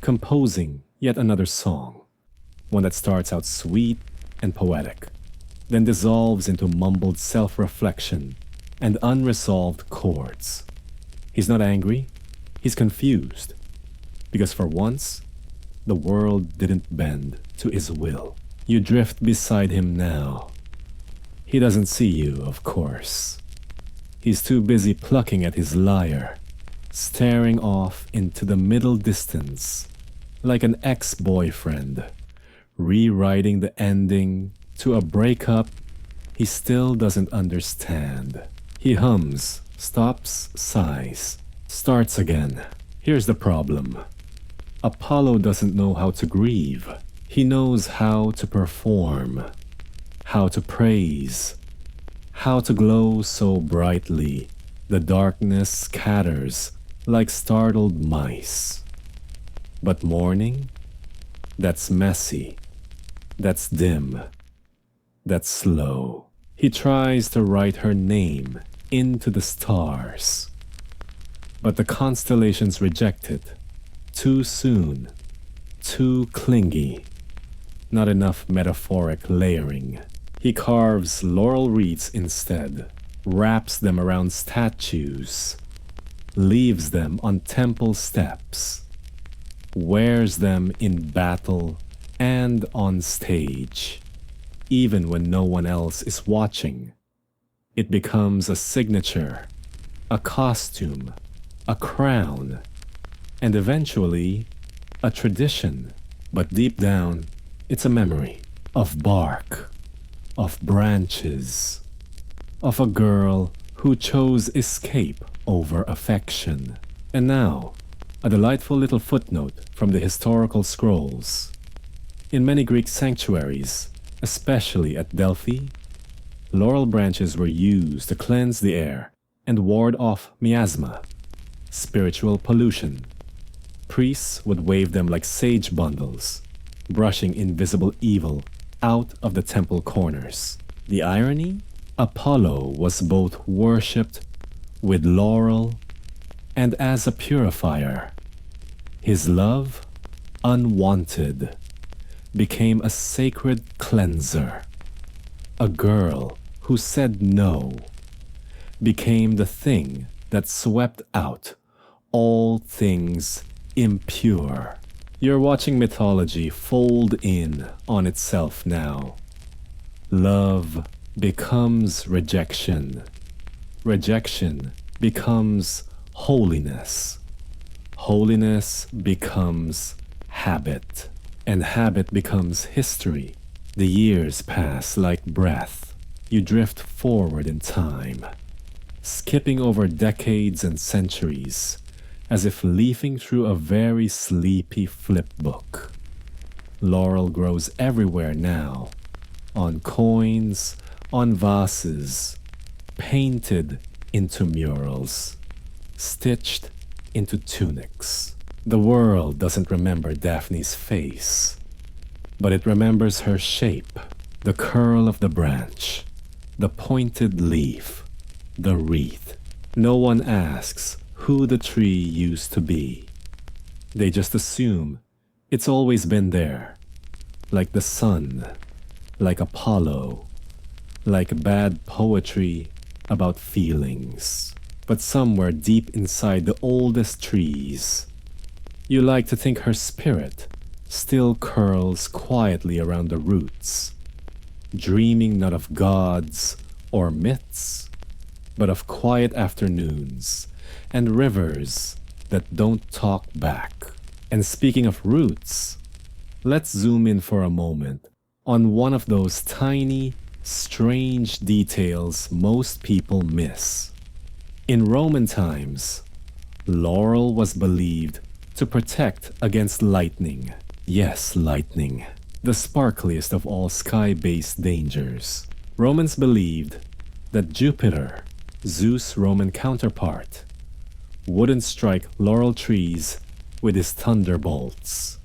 composing yet another song, one that starts out sweet and poetic, then dissolves into mumbled self-reflection and unresolved chords. He's not angry, he's confused, because for once, the world didn't bend to his will. You drift beside him now. He doesn't see you, of course. He's too busy plucking at his lyre, staring off into the middle distance, like an ex-boyfriend, rewriting the ending to a breakup he still doesn't understand. He hums, stops, sighs, starts again. Here's the problem. Apollo doesn't know how to grieve. He knows how to perform, how to praise, how to glow so brightly the darkness scatters like startled mice. But mourning? That's messy. That's dim. That's slow. He tries to write her name into the stars. But the constellations reject it. Too soon. Too clingy. Not enough metaphoric layering. He carves laurel wreaths instead, wraps them around statues, leaves them on temple steps, wears them in battle and on stage, even when no one else is watching. It becomes a signature, a costume, a crown, and eventually a tradition. But deep down, it's a memory of bark, of branches, of a girl who chose escape over affection. And now, a delightful little footnote from the historical scrolls. In many Greek sanctuaries, especially at Delphi, laurel branches were used to cleanse the air and ward off miasma, spiritual pollution. Priests would wave them like sage bundles, brushing invisible evil out of the temple corners. The irony? Apollo was both worshipped with laurel and as a purifier. His love, unwanted, became a sacred cleanser. A girl who said no became the thing that swept out all things impure. You're watching mythology fold in on itself now. Love becomes rejection. Rejection becomes holiness. Holiness becomes habit. And habit becomes history. The years pass like breath. You drift forward in time, skipping over decades and centuries, as if leafing through a very sleepy flipbook. Laurel grows everywhere now, on coins, on vases, painted into murals, stitched into tunics. The world doesn't remember Daphne's face, but it remembers her shape, the curl of the branch, the pointed leaf, the wreath. No one asks who the tree used to be. They just assume it's always been there, like the sun, like Apollo, like bad poetry about feelings. But somewhere deep inside the oldest trees, you like to think her spirit still curls quietly around the roots, dreaming not of gods or myths, but of quiet afternoons and rivers that don't talk back. And speaking of roots, let's zoom in for a moment on one of those tiny, strange details most people miss. In Roman times, laurel was believed to protect against lightning. Yes, lightning, the sparkliest of all sky-based dangers. Romans believed that Jupiter, Zeus' Roman counterpart, wouldn't strike laurel trees with his thunderbolts.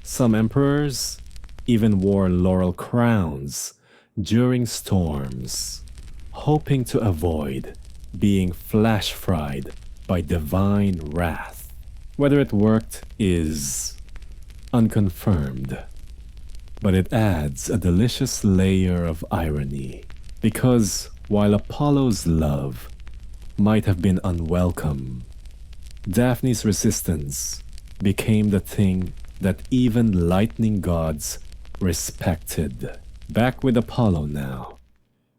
Some emperors even wore laurel crowns during storms, hoping to avoid being flash-fried by divine wrath. Whether it worked is unconfirmed, but it adds a delicious layer of irony, because while Apollo's love might have been unwelcome, Daphne's resistance became the thing that even lightning gods respected. Back with Apollo now,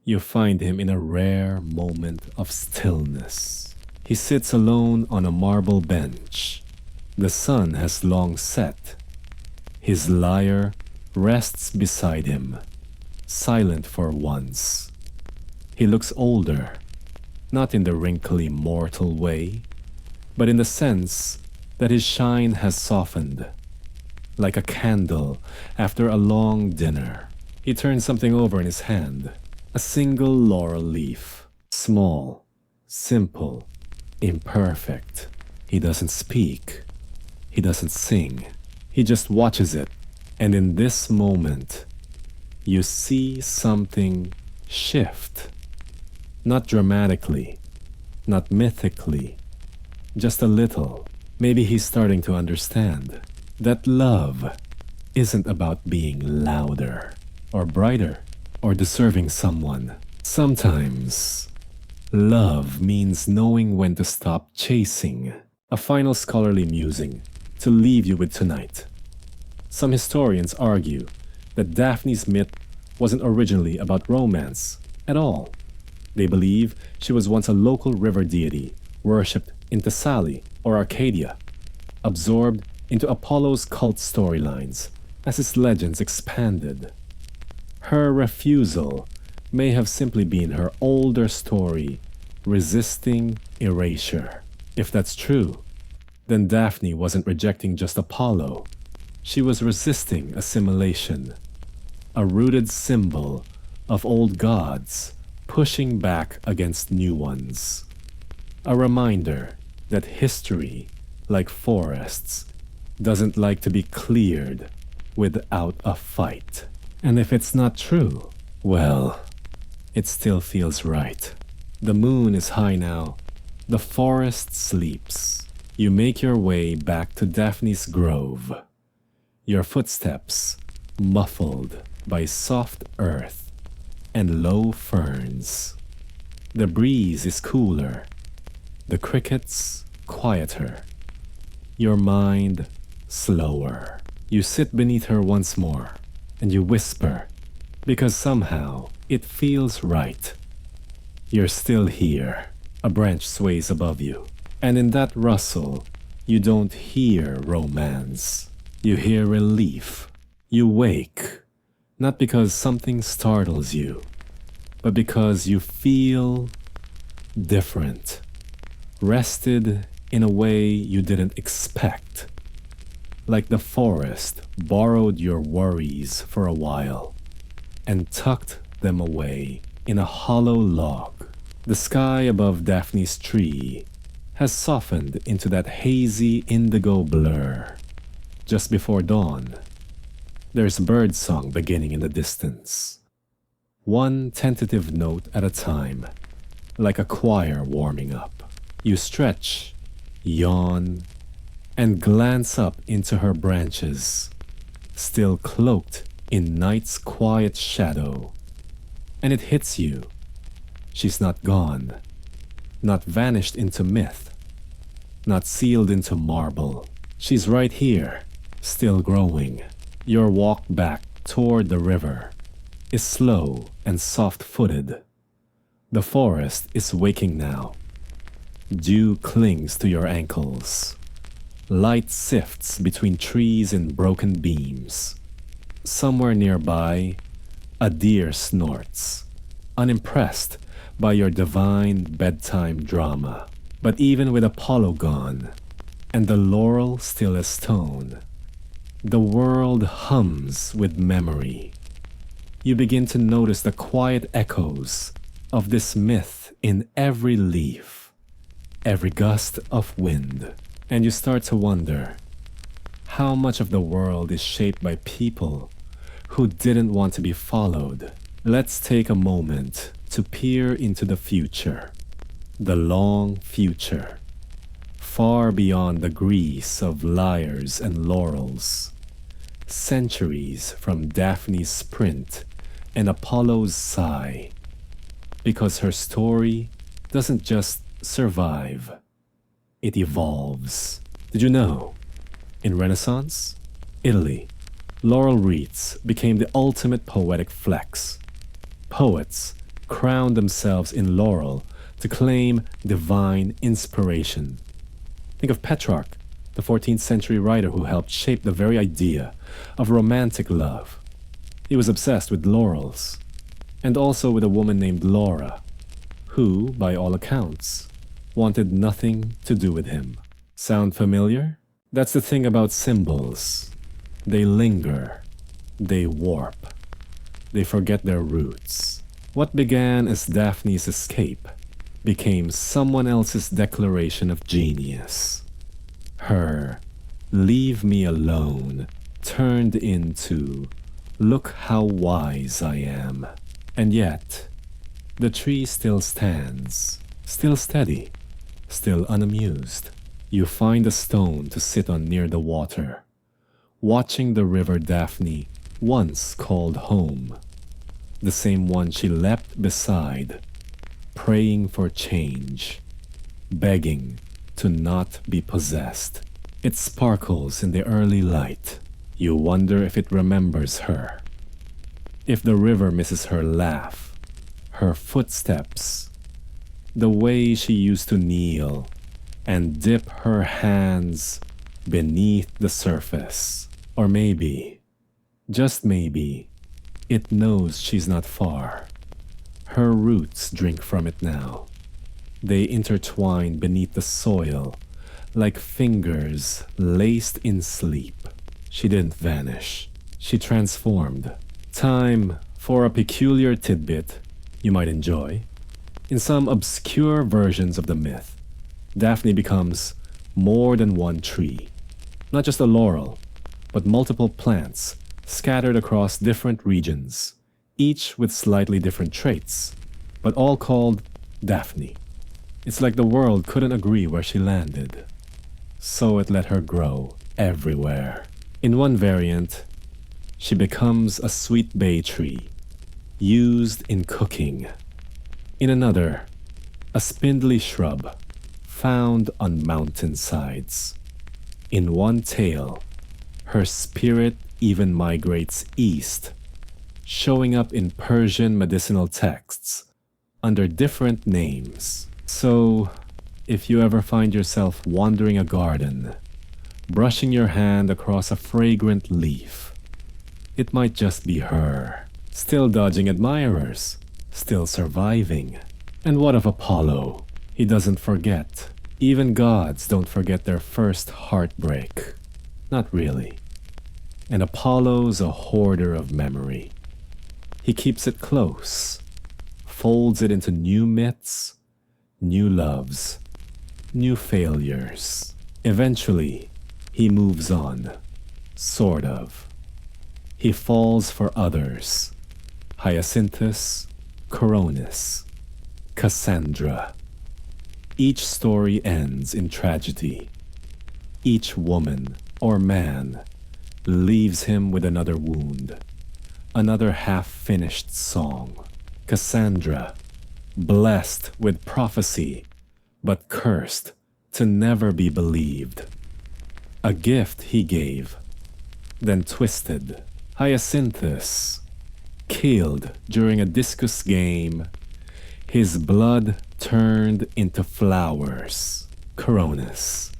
you find him in a rare moment of stillness. He sits alone on a marble bench. The sun has long set. His lyre rests beside him, silent for once. He looks older, not in the wrinkly mortal way, but in the sense that his shine has softened, like a candle after a long dinner. He turns something over in his hand, a single laurel leaf, small, simple, imperfect. He doesn't speak, he doesn't sing, he just watches it, and in this moment, you see something shift. Not dramatically, not mythically, just a little. Maybe he's starting to understand that love isn't about being louder or brighter or deserving someone. Sometimes, love means knowing when to stop chasing. A final scholarly musing to leave you with tonight. Some historians argue that Daphne's myth wasn't originally about romance at all. They believe she was once a local river deity worshipped in Thessaly or Arcadia, absorbed into Apollo's cult storylines as his legends expanded. Her refusal may have simply been her older story resisting erasure. If that's true, then Daphne wasn't rejecting just Apollo. She was resisting assimilation, a rooted symbol of old gods pushing back against new ones. A reminder that history, like forests, doesn't like to be cleared without a fight. And if it's not true, well, it still feels right. The moon is high now. The forest sleeps. You make your way back to Daphne's grove. Your footsteps muffled by soft earth and low ferns. The breeze is cooler. The crickets quieter. Your mind slower. You sit beneath her once more and you whisper because somehow it feels right. You're still here. A branch sways above you, and in that rustle, you don't hear romance. You hear relief. You wake, not because something startles you, but because you feel different, rested in a way you didn't expect. Like the forest borrowed your worries for a while and tucked them away in a hollow log. The sky above Daphne's tree has softened into that hazy indigo blur. Just before dawn, there's birdsong beginning in the distance. One tentative note at a time, like a choir warming up. You stretch, yawn, and glance up into her branches, still cloaked in night's quiet shadow. And it hits you. She's not gone, not vanished into myth, not sealed into marble. She's right here, still growing. Your walk back toward the river is slow and soft-footed. The forest is waking now. Dew clings to your ankles. Light sifts between trees and broken beams. Somewhere nearby, a deer snorts, unimpressed by your divine bedtime drama. But even with Apollo gone, and the laurel still a stone, the world hums with memory. You begin to notice the quiet echoes of this myth in every leaf, every gust of wind, and you start to wonder how much of the world is shaped by people who didn't want to be followed. Let's take a moment to peer into the future, the long future, far beyond the grease of lyres and laurels, centuries from Daphne's sprint and Apollo's sigh, because her story doesn't just survive, it evolves. Did you know? In Renaissance, Italy, laurel wreaths became the ultimate poetic flex. Poets crowned themselves in laurel to claim divine inspiration. Think of Petrarch, the 14th century writer who helped shape the very idea of romantic love. He was obsessed with laurels, and also with a woman named Laura, who, by all accounts, wanted nothing to do with him. Sound familiar? That's the thing about symbols. They linger. They warp. They forget their roots. What began as Daphne's escape became someone else's declaration of genius. Her "leave me alone" turned into "look how wise I am." And yet, the tree still stands, still steady, still unamused. You find a stone to sit on near the water, watching the river Daphne once called home, the same one she leapt beside, praying for change, begging to not be possessed. It sparkles in the early light. You wonder if it remembers her, if the river misses her laugh, her footsteps, the way she used to kneel and dip her hands beneath the surface. Or maybe, just maybe, it knows she's not far. Her roots drink from it now. They intertwine beneath the soil like fingers laced in sleep. She didn't vanish. She transformed. Time for a peculiar tidbit you might enjoy. In some obscure versions of the myth, Daphne becomes more than one tree. Not just a laurel, but multiple plants scattered across different regions, each with slightly different traits, but all called Daphne. It's like the world couldn't agree where she landed, so it let her grow everywhere. In one variant, she becomes a sweet bay tree, used in cooking. In another, a spindly shrub, found on mountainsides. In one tale, her spirit even migrates east, showing up in Persian medicinal texts under different names. So, if you ever find yourself wandering a garden, brushing your hand across a fragrant leaf, it might just be her, still dodging admirers, still surviving. And what of Apollo? He doesn't forget. Even gods don't forget their first heartbreak. Not really. And Apollo's a hoarder of memory. He keeps it close, folds it into new myths, new loves, new failures. Eventually, he moves on. Sort of. He falls for others. Hyacinthus, Coronis, Cassandra. Each story ends in tragedy. Each woman or man leaves him with another wound, another half-finished song. Cassandra, blessed with prophecy, but cursed to never be believed. A gift he gave, then twisted. Hyacinthus, killed during a discus game, his blood turned into flowers. Coronis,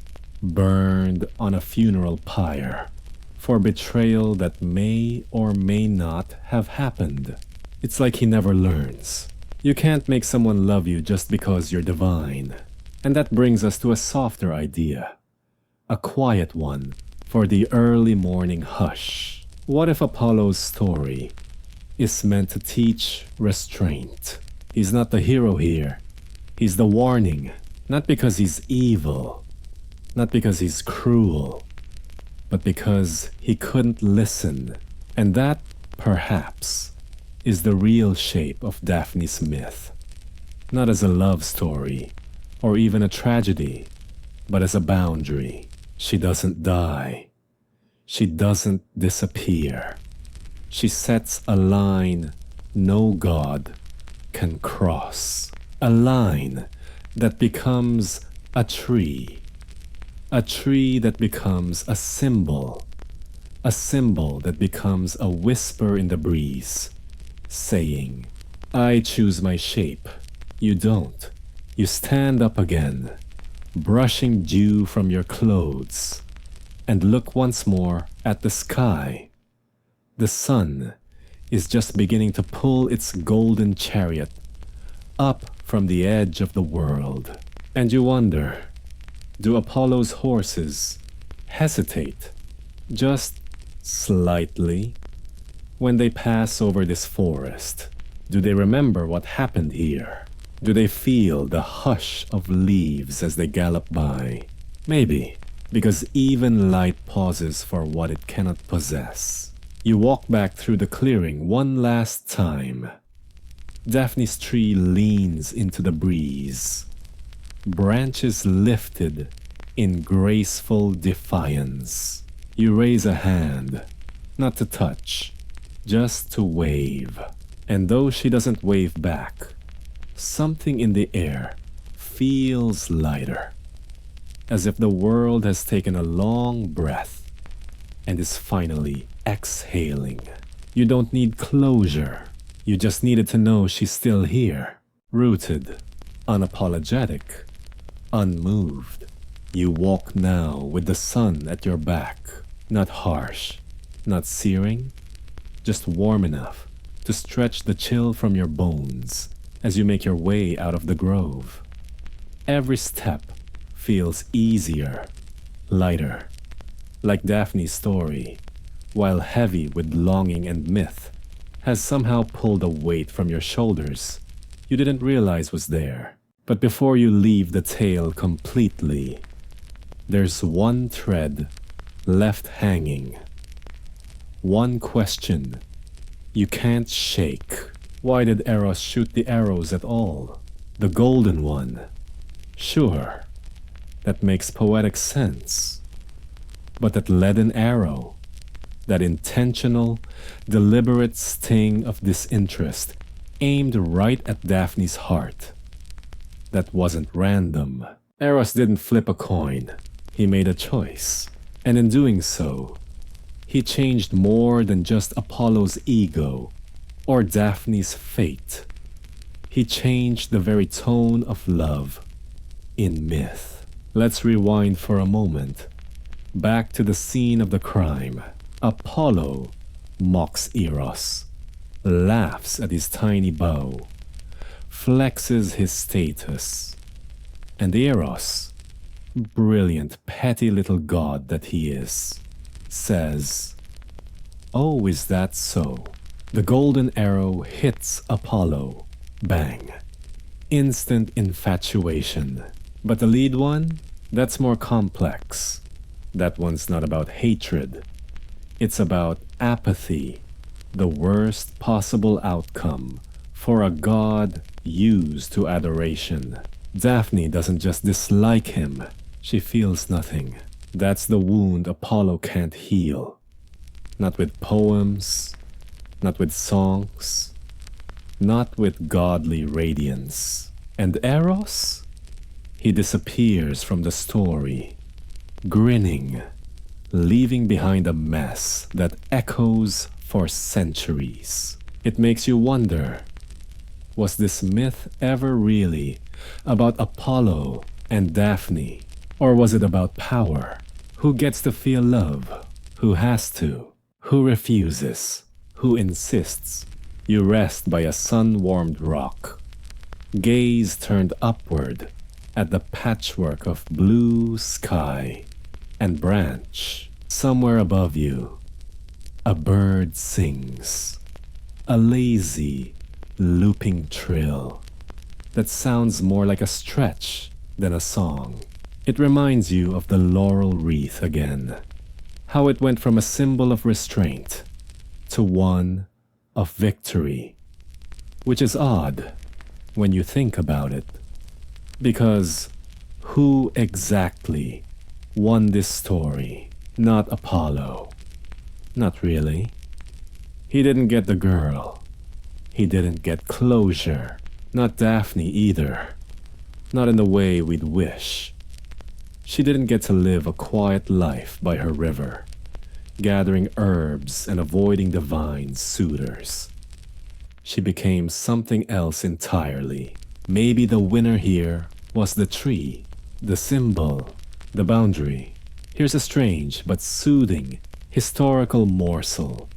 burned on a funeral pyre for betrayal that may or may not have happened. It's like he never learns. You can't make someone love you just because you're divine. And that brings us to a softer idea, a quiet one for the early morning hush. What if Apollo's story is meant to teach restraint? He's not the hero here. He's the warning, not because he's evil, not because he's cruel, but because he couldn't listen. And that, perhaps, is the real shape of Daphne's myth. Not as a love story, or even a tragedy, but as a boundary. She doesn't die. She doesn't disappear. She sets a line no god can cross. A line that becomes a tree. A tree that becomes a symbol that becomes a whisper in the breeze, saying, I choose my shape, you don't. You stand up again, brushing dew from your clothes, and look once more at the sky. The sun is just beginning to pull its golden chariot up from the edge of the world. And you wonder, do Apollo's horses hesitate, just slightly, when they pass over this forest? Do they remember what happened here? Do they feel the hush of leaves as they gallop by? Maybe, because even light pauses for what it cannot possess. You walk back through the clearing one last time. Daphne's tree leans into the breeze, branches lifted in graceful defiance. You raise a hand, not to touch, just to wave. And though she doesn't wave back, something in the air feels lighter, as if the world has taken a long breath and is finally exhaling. You don't need closure. You just needed to know she's still here, rooted, unapologetic, unmoved. You walk now with the sun at your back, not harsh, not searing, just warm enough to stretch the chill from your bones as you make your way out of the grove. Every step feels easier, lighter, like Daphne's story, while heavy with longing and myth, has somehow pulled a weight from your shoulders you didn't realize was there. But before you leave the tale completely, there's one thread left hanging. One question you can't shake. Why did Eros shoot the arrows at all? The golden one. Sure, that makes poetic sense. But that leaden arrow, that intentional, deliberate sting of disinterest aimed right at Daphne's heart, that wasn't random. Eros didn't flip a coin. He made a choice. And in doing so, he changed more than just Apollo's ego or Daphne's fate. He changed the very tone of love in myth. Let's rewind for a moment. Back to the scene of the crime. Apollo mocks Eros, laughs at his tiny bow, flexes his status. And Eros, brilliant, petty little god that he is, says, "Oh, is that so?" The golden arrow hits Apollo. Bang. Instant infatuation. But the lead one? That's more complex. That one's not about hatred. It's about apathy. The worst possible outcome for a god used to adoration. Daphne doesn't just dislike him. She feels nothing. That's the wound Apollo can't heal. Not with poems, not with songs, not with godly radiance. And Eros? He disappears from the story, grinning, leaving behind a mess that echoes for centuries. It makes you wonder, was this myth ever really about Apollo and Daphne? Or was it about power? Who gets to feel love? Who has to? Who refuses? Who insists? You rest by a sun-warmed rock, gaze turned upward at the patchwork of blue sky and branch. Somewhere above you, a bird sings, a lazy, looping trill that sounds more like a stretch than a song. It reminds you of the laurel wreath again, how it went from a symbol of restraint to one of victory, which is odd when you think about it, because who exactly won this story? Not Apollo. Not really. He didn't get the girl. He didn't get closure. Not Daphne either. Not in the way we'd wish. She didn't get to live a quiet life by her river, gathering herbs and avoiding divine suitors. She became something else entirely. Maybe the winner here was the tree, the symbol, the boundary. Here's a strange but soothing historical morsel.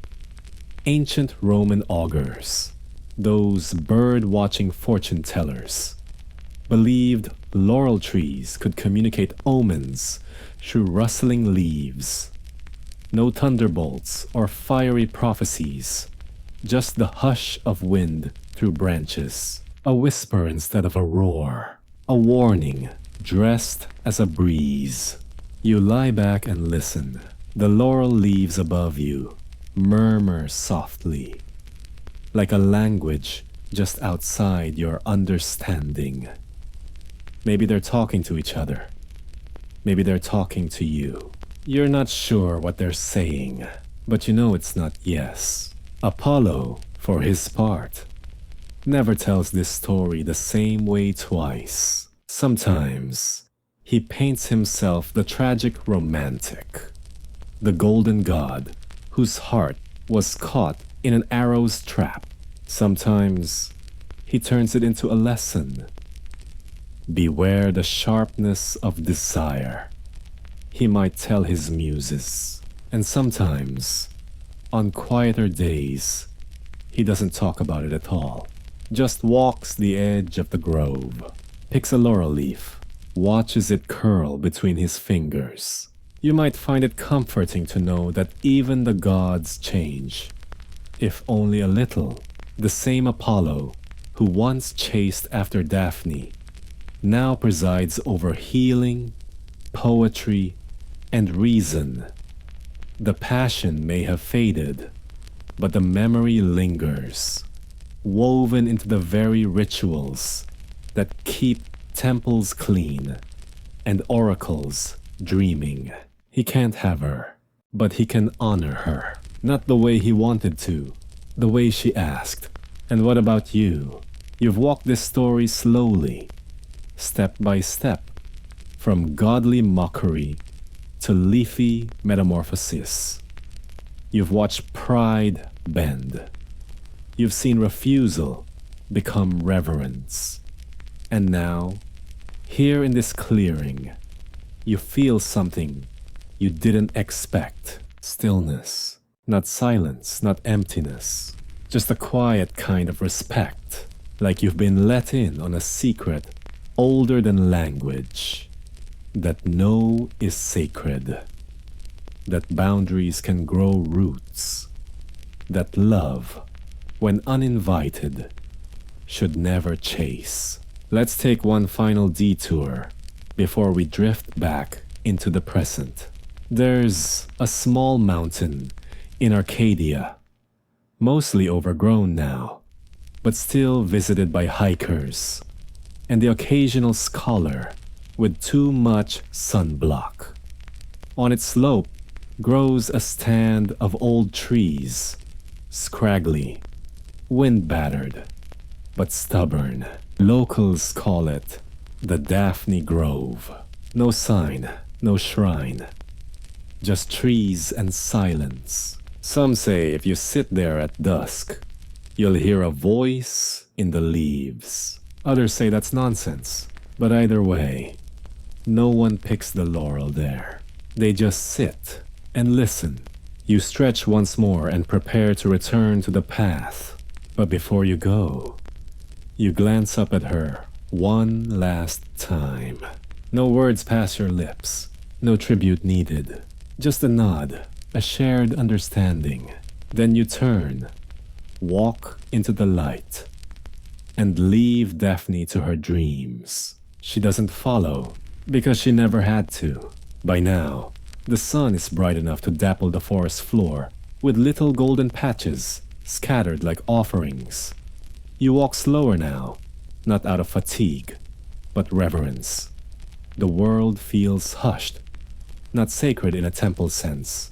Ancient Roman augurs, those bird-watching fortune tellers, believed laurel trees could communicate omens through rustling leaves. No thunderbolts or fiery prophecies, just the hush of wind through branches, a whisper instead of a roar, a warning dressed as a breeze. You lie back and listen. The laurel leaves above you murmur softly, like a language just outside your understanding. Maybe they're talking to each other. Maybe they're talking to you. You're not sure what they're saying, but you know it's not yes. Apollo, for his part, never tells this story the same way twice. Sometimes, he paints himself the tragic romantic, the golden god whose heart was caught in an arrow's trap. Sometimes, he turns it into a lesson. Beware the sharpness of desire, he might tell his muses. And sometimes, on quieter days, he doesn't talk about it at all. Just walks the edge of the grove, picks a laurel leaf, watches it curl between his fingers. You might find it comforting to know that even the gods change, if only a little. The same Apollo, who once chased after Daphne, now presides over healing, poetry, and reason. The passion may have faded, but the memory lingers, woven into the very rituals that keep temples clean and oracles dreaming. He can't have her, but he can honor her. Not the way he wanted to, the way she asked. And what about you? You've walked this story slowly, step by step, from godly mockery to leafy metamorphosis. You've watched pride bend. You've seen refusal become reverence. And now, here in this clearing, you feel something you didn't expect. Stillness, not silence, not emptiness. Just a quiet kind of respect, like you've been let in on a secret older than language. That no is sacred. That boundaries can grow roots. That love, when uninvited, should never chase. Let's take one final detour before we drift back into the present. There's a small mountain in Arcadia, mostly overgrown now, but still visited by hikers and the occasional scholar with too much sunblock. On its slope grows a stand of old trees, scraggly, wind-battered, but stubborn. Locals call it the Daphne Grove. No sign, no shrine, just trees and silence. Some say if you sit there at dusk, you'll hear a voice in the leaves. Others say that's nonsense. But either way, no one picks the laurel there. They just sit and listen. You stretch once more and prepare to return to the path. But before you go, you glance up at her one last time. No words pass your lips, no tribute needed. Just a nod, a shared understanding. Then you turn, walk into the light, and leave Daphne to her dreams. She doesn't follow, because she never had to. By now, the sun is bright enough to dapple the forest floor with little golden patches scattered like offerings. You walk slower now, not out of fatigue, but reverence. The world feels hushed, not sacred in a temple sense,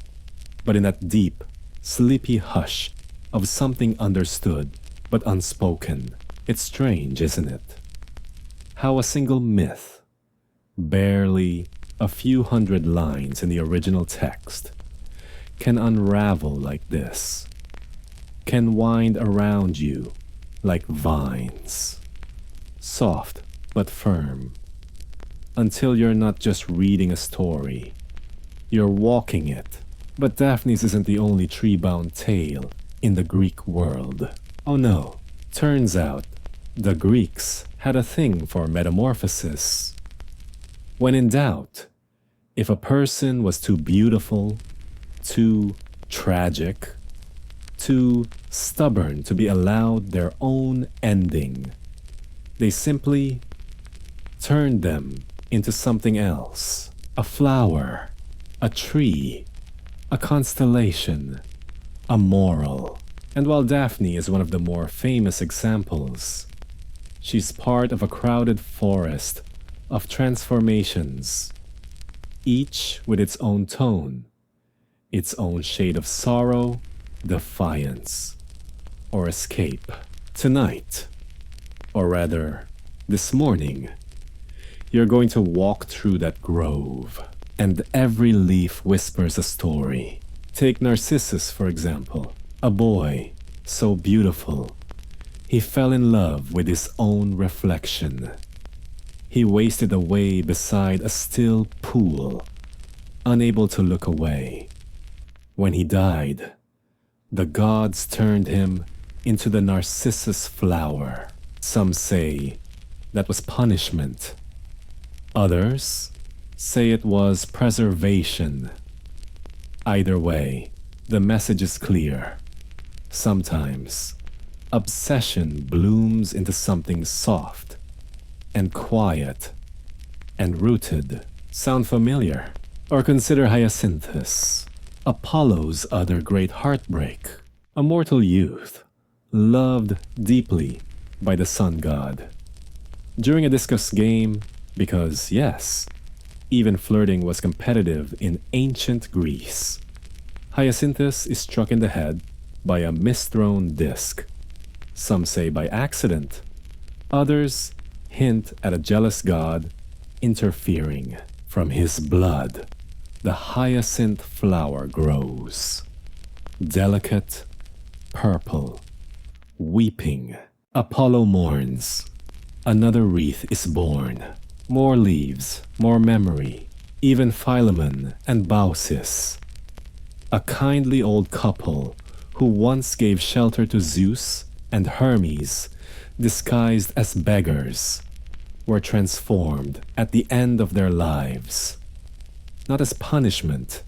but in that deep, sleepy hush of something understood but unspoken. It's strange, isn't it? How a single myth, barely a few hundred lines in the original text, can unravel like this, can wind around you like vines, soft but firm, until you're not just reading a story, you're walking it. But Daphne's isn't the only tree-bound tale in the Greek world. Oh no, turns out the Greeks had a thing for metamorphosis. When in doubt, if a person was too beautiful, too tragic, too stubborn to be allowed their own ending, they simply turned them into something else. A flower, a tree, a constellation, a moral. And while Daphne is one of the more famous examples, she's part of a crowded forest of transformations, each with its own tone, its own shade of sorrow, defiance, or escape. Tonight, or rather, this morning, you're going to walk through that grove, and every leaf whispers a story. Take Narcissus, for example, a boy so beautiful, he fell in love with his own reflection. He wasted away beside a still pool, unable to look away. When he died, the gods turned him into the narcissus flower. Some say that was punishment. Others say it was preservation. Either way, the message is clear. Sometimes, obsession blooms into something soft and quiet and rooted. Sound familiar? Or consider Hyacinthus, Apollo's other great heartbreak. A mortal youth, loved deeply by the sun god. During a discus game, because yes, even flirting was competitive in ancient Greece, Hyacinthus is struck in the head by a mist-thrown disc. Some say by accident. Others hint at a jealous god interfering. From his blood, the hyacinth flower grows. Delicate, purple, weeping. Apollo mourns. Another wreath is born. More leaves, more memory. Even Philemon and Baucis, a kindly old couple who once gave shelter to Zeus and Hermes, disguised as beggars, were transformed at the end of their lives. Not as punishment,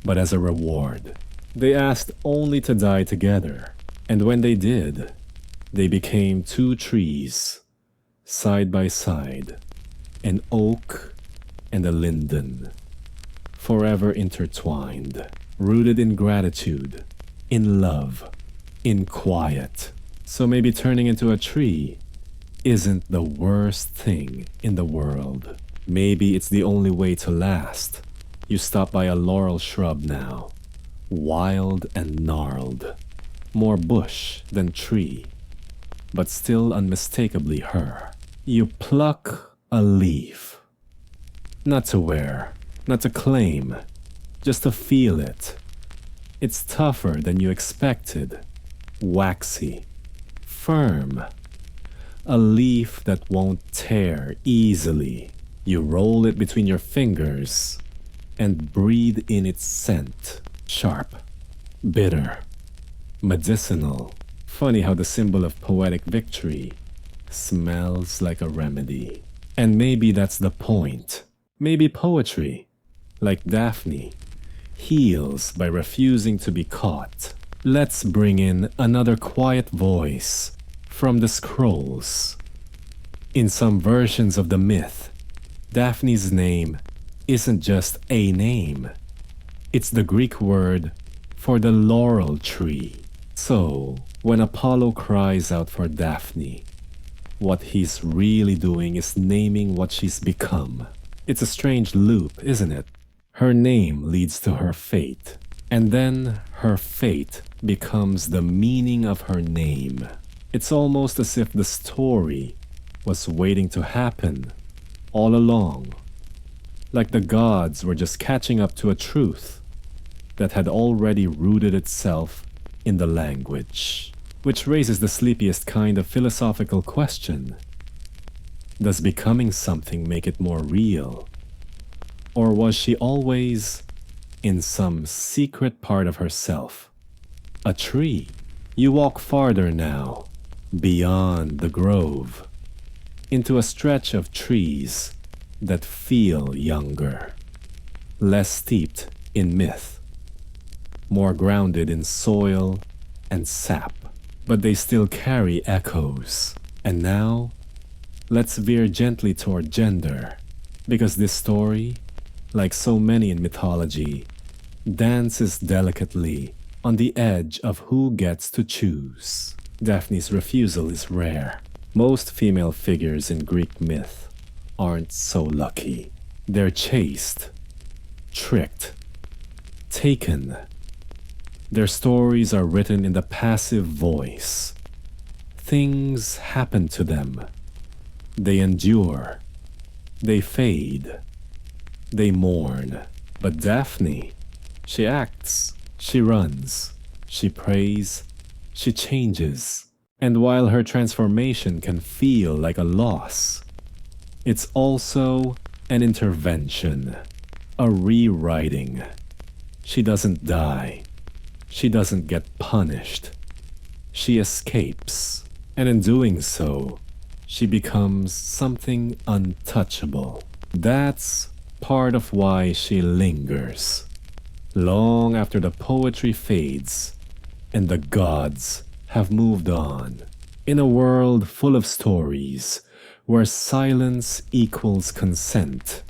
but as a reward. They asked only to die together, and when they did, they became two trees, side by side, an oak and a linden, forever intertwined, rooted in gratitude, in love, in quiet. So maybe turning into a tree isn't the worst thing in the world. Maybe it's the only way to last. You stop by a laurel shrub now, wild and gnarled, more bush than tree, but still unmistakably her. You pluck a leaf, not to wear, not to claim, just to feel it. It's tougher than you expected, waxy, firm, a leaf that won't tear easily. You roll it between your fingers and breathe in its scent, sharp, bitter, medicinal. Funny how the symbol of poetic victory smells like a remedy. And maybe that's the point. Maybe poetry, like Daphne, heals by refusing to be caught. Let's bring in another quiet voice from the scrolls. In some versions of the myth, Daphne's name isn't just a name. It's the Greek word for the laurel tree. So, when Apollo cries out for Daphne, what he's really doing is naming what she's become. It's a strange loop, isn't it? Her name leads to her fate, and then her fate becomes the meaning of her name. It's almost as if the story was waiting to happen all along, like the gods were just catching up to a truth that had already rooted itself in the language. Which raises the sleepiest kind of philosophical question. Does becoming something make it more real? Or was she always, in some secret part of herself, a tree? You walk farther now, beyond the grove, into a stretch of trees that feel younger, less steeped in myth, more grounded in soil and sap, but they still carry echoes. And now, let's veer gently toward gender, because this story, like so many in mythology, dances delicately on the edge of who gets to choose. Daphne's refusal is rare. Most female figures in Greek myth aren't so lucky. They're chased, tricked, taken. Their stories are written in the passive voice. Things happen to them. They endure. They fade. They mourn. But Daphne, she acts. She runs. She prays. She changes. And while her transformation can feel like a loss, it's also an intervention, a rewriting. She doesn't die. She doesn't get punished. She escapes. And in doing so, she becomes something untouchable. That's part of why she lingers, long after the poetry fades and the gods have moved on. In a world full of stories where silence equals consent,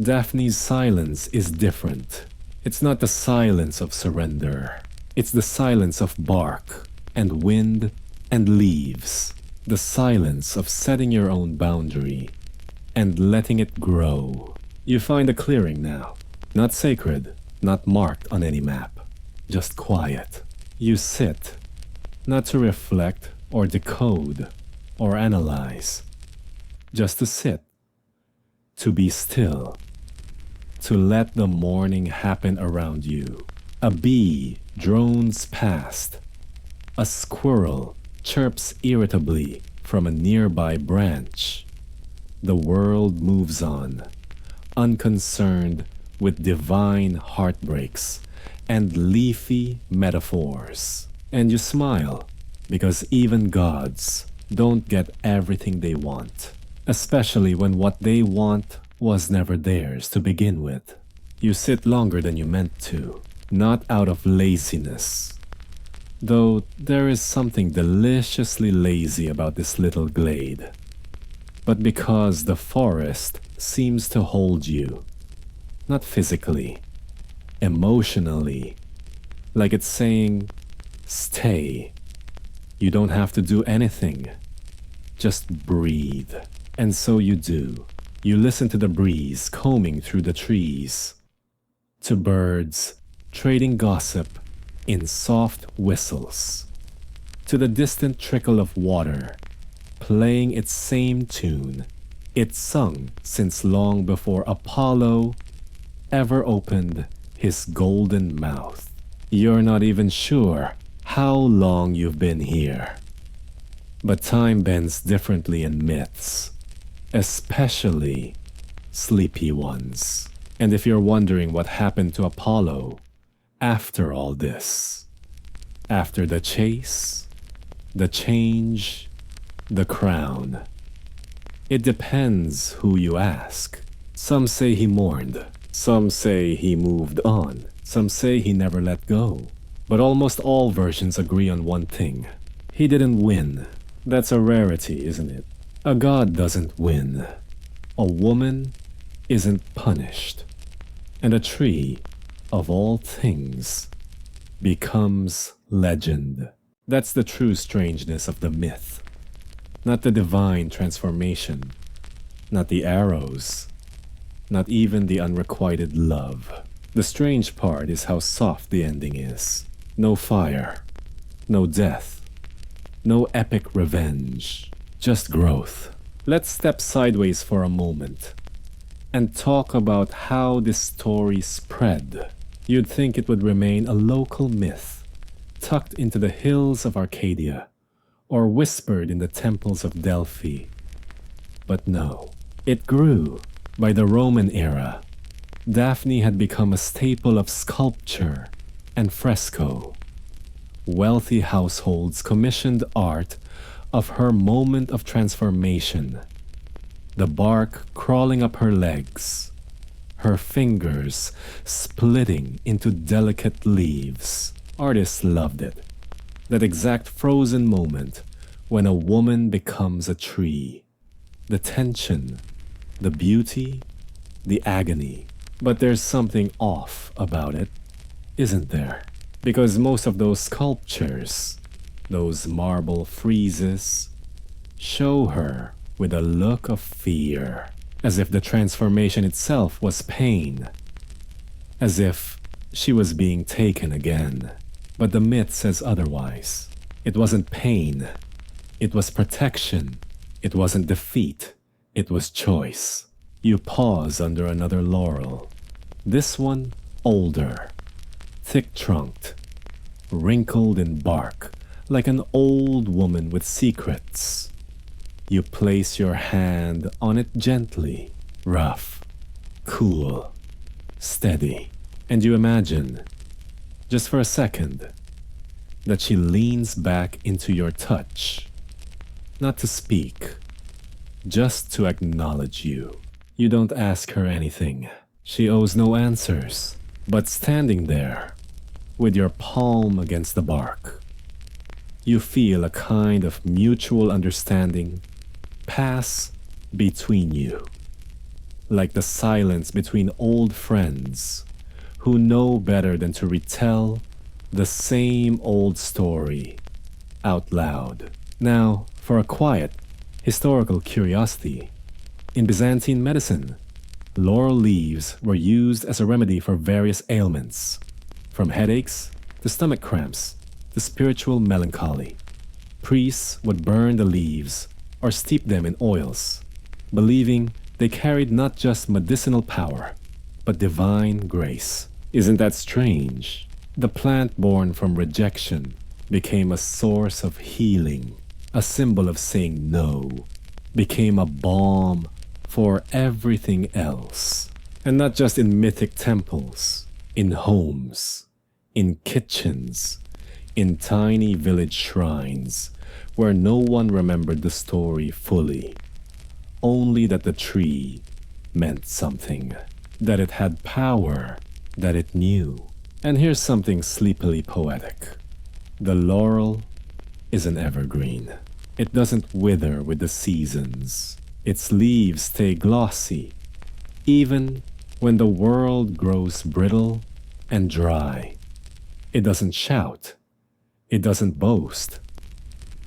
Daphne's silence is different. It's not the silence of surrender. It's the silence of bark and wind and leaves. The silence of setting your own boundary and letting it grow. You find a clearing now. Not sacred, not marked on any map. Just quiet. You sit, not to reflect or decode or analyze. Just to sit. To be still. To let the morning happen around you. A bee drones past. A squirrel chirps irritably from a nearby branch. The world moves on, unconcerned with divine heartbreaks and leafy metaphors. And you smile, because even gods don't get everything they want, especially when what they want was never theirs to begin with. You sit longer than you meant to, not out of laziness. Though there is something deliciously lazy about this little glade. But because the forest seems to hold you, not physically, emotionally, like it's saying, stay. You don't have to do anything. Just breathe. And so you do. You listen to the breeze combing through the trees, to birds trading gossip in soft whistles, to the distant trickle of water playing its same tune it's sung since long before Apollo ever opened his golden mouth. You're not even sure how long you've been here. But time bends differently in myths, especially sleepy ones. And if you're wondering what happened to Apollo after all this, after the chase, the change, the crown, it depends who you ask. Some say he mourned, some say he moved on, some say he never let go. But almost all versions agree on one thing. He didn't win. That's a rarity, isn't it? A god doesn't win. A woman isn't punished. And a tree, of all things, becomes legend. That's the true strangeness of the myth. Not the divine transformation, not the arrows, not even the unrequited love. The strange part is how soft the ending is. No fire, no death, no epic revenge, just growth. Let's step sideways for a moment and talk about how this story spread. You'd think it would remain a local myth, tucked into the hills of Arcadia, or whispered in the temples of Delphi. But no, it grew. By the Roman era, Daphne had become a staple of sculpture and fresco. Wealthy households commissioned art of her moment of transformation. The bark crawling up her legs, her fingers splitting into delicate leaves. Artists loved it. That exact frozen moment when a woman becomes a tree. The tension, the beauty, the agony. But there's something off about it, isn't there? Because most of those sculptures, those marble friezes, show her with a look of fear, as if the transformation itself was pain, as if she was being taken again. But the myth says otherwise. It wasn't pain, it was protection. It wasn't defeat, it was choice. You pause under another laurel. This one older, thick-trunked, wrinkled in bark, like an old woman with secrets. You place your hand on it gently, rough, cool, steady, and you imagine, just for a second, that she leans back into your touch, not to speak, just to acknowledge you. You don't ask her anything. She owes no answers, but standing there, with your palm against the bark, you feel a kind of mutual understanding pass between you, like the silence between old friends who know better than to retell the same old story out loud. Now, for a quiet, historical curiosity, in Byzantine medicine, laurel leaves were used as a remedy for various ailments, from headaches to stomach cramps to spiritual melancholy. Priests would burn the leaves or steep them in oils, believing they carried not just medicinal power, but divine grace. Isn't that strange? The plant born from rejection became a source of healing, a symbol of saying no, became a balm for everything else. And not just in mythic temples, in homes, in kitchens, in tiny village shrines, where no one remembered the story fully, only that the tree meant something, that it had power, that it knew. And here's something sleepily poetic. The laurel is an evergreen. It doesn't wither with the seasons. Its leaves stay glossy, even when the world grows brittle and dry. It doesn't shout. It doesn't boast.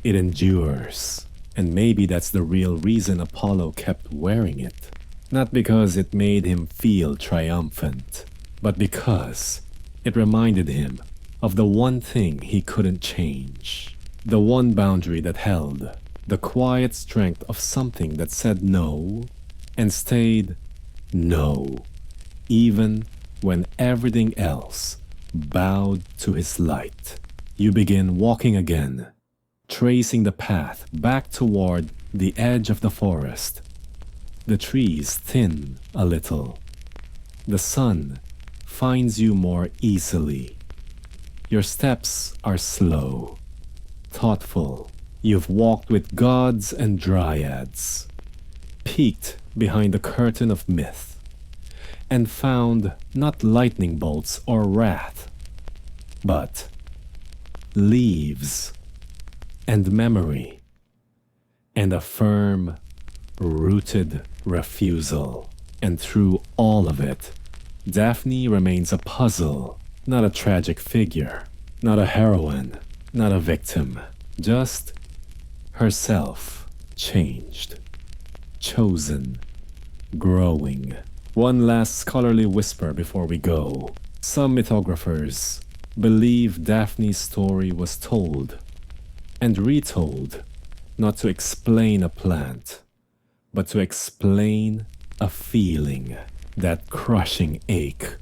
It endures. And maybe that's the real reason Apollo kept wearing it. Not because it made him feel triumphant, but because it reminded him of the one thing he couldn't change. The one boundary that held the quiet strength of something that said no and stayed no, even when everything else bowed to his light. You begin walking again, tracing the path back toward the edge of the forest. The trees thin a little. The sun finds you more easily. Your steps are slow, thoughtful. You've walked with gods and dryads, peeked behind the curtain of myth, and found not lightning bolts or wrath, but leaves and memory, and a firm, rooted refusal. And through all of it, Daphne remains a puzzle, not a tragic figure, not a heroine, not a victim, just herself, changed, chosen, growing. One last scholarly whisper before we go. Some mythographers believe Daphne's story was told and retold, not to explain a plant, but to explain a feeling, that crushing ache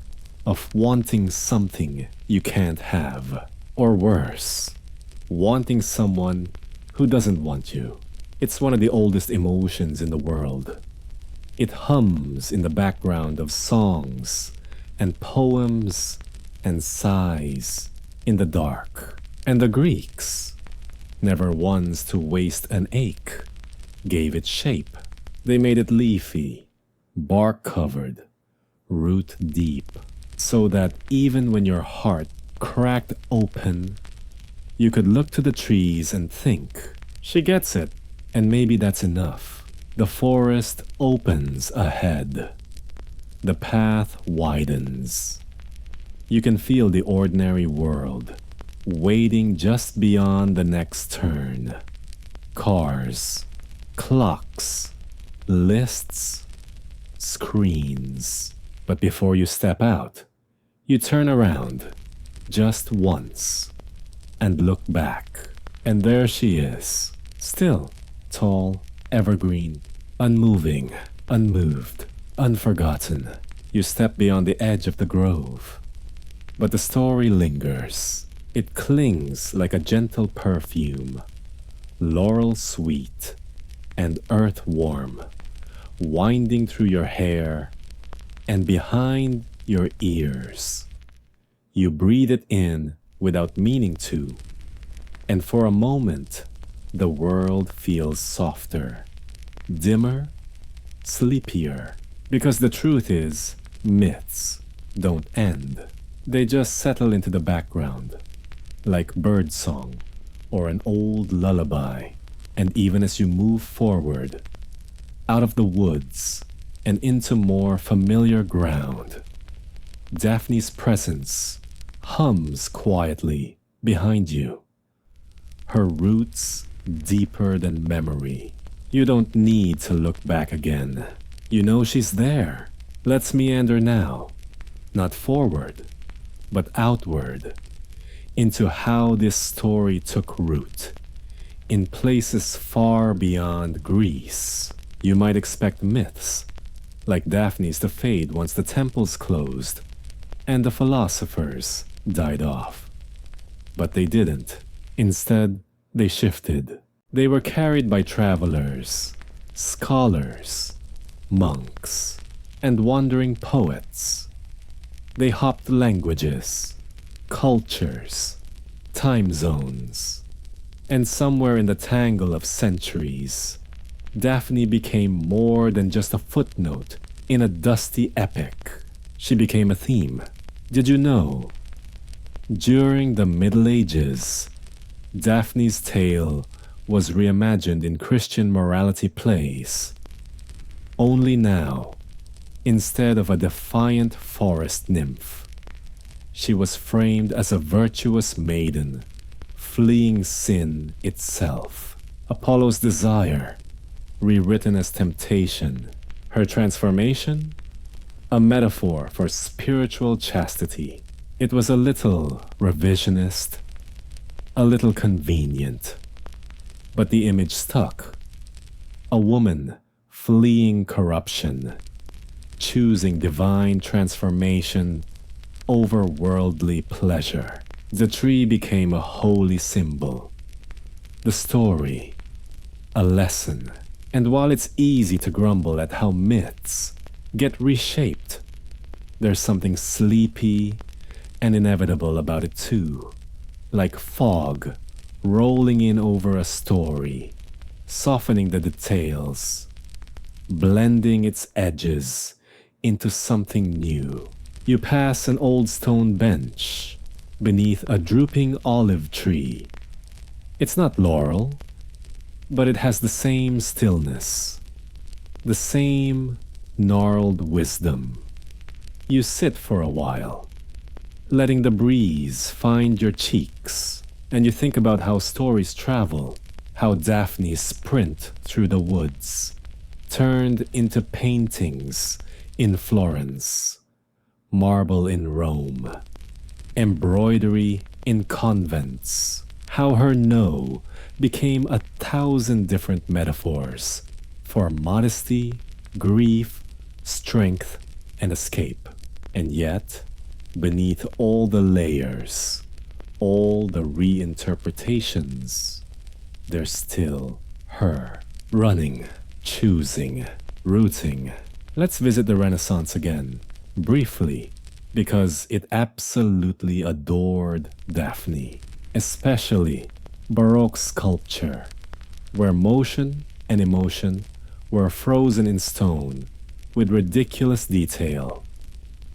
of wanting something you can't have, or worse, wanting someone who doesn't want you. It's one of the oldest emotions in the world. It hums in the background of songs and poems and sighs in the dark. And the Greeks, never once to waste an ache, gave it shape. They made it leafy, bark covered, root deep, so that even when your heart cracked open, you could look to the trees and think, she gets it, and maybe that's enough. The forest opens ahead. The path widens. You can feel the ordinary world waiting just beyond the next turn. Cars, clocks, lists, screens. But before you step out, you turn around just once and look back. And there she is, still tall, evergreen, unmoving, unmoved, unforgotten. You step beyond the edge of the grove. But the story lingers. It clings like a gentle perfume, laurel sweet and earth warm, winding through your hair and behind your ears. You breathe it in without meaning to, and for a moment, the world feels softer, dimmer, sleepier. Because the truth is, myths don't end. They just settle into the background, like birdsong or an old lullaby. And even as you move forward, out of the woods and into more familiar ground, Daphne's presence hums quietly behind you, her roots deeper than memory. You don't need to look back again. You know she's there. Let's meander now, not forward, but outward, into how this story took root, in places far beyond Greece. You might expect myths, like Daphne's, to fade once the temples closed and the philosophers died off. But they didn't. Instead, they shifted. They were carried by travelers, scholars, monks, and wandering poets. They hopped languages, cultures, time zones, and somewhere in the tangle of centuries, Daphne became more than just a footnote in a dusty epic. She became a theme. Did you know? During the Middle Ages, Daphne's tale was reimagined in Christian morality plays. Only now, instead of a defiant forest nymph, she was framed as a virtuous maiden, fleeing sin itself. Apollo's desire, rewritten as temptation. Her transformation, a metaphor for spiritual chastity. It was a little revisionist, a little convenient, but the image stuck. A woman fleeing corruption, choosing divine transformation over worldly pleasure. The tree became a holy symbol. The story, a lesson. And while it's easy to grumble at how myths get reshaped, there's something sleepy and inevitable about it too. Like fog rolling in over a story, softening the details, blending its edges into something new. You pass an old stone bench beneath a drooping olive tree. It's not Laurel, but it has the same stillness, the same gnarled wisdom. You sit for a while, letting the breeze find your cheeks, and you think about how stories travel, how Daphne sprint through the woods, turned into paintings in Florence, marble in Rome, embroidery in convents, how her no became 1,000 different metaphors for modesty, grief, strength, and escape. And yet, beneath all the layers, all the reinterpretations, there's still her, running, choosing, rooting. Let's visit the Renaissance again, briefly, because it absolutely adored Daphne, especially Baroque sculpture, where motion and emotion were frozen in stone with ridiculous detail.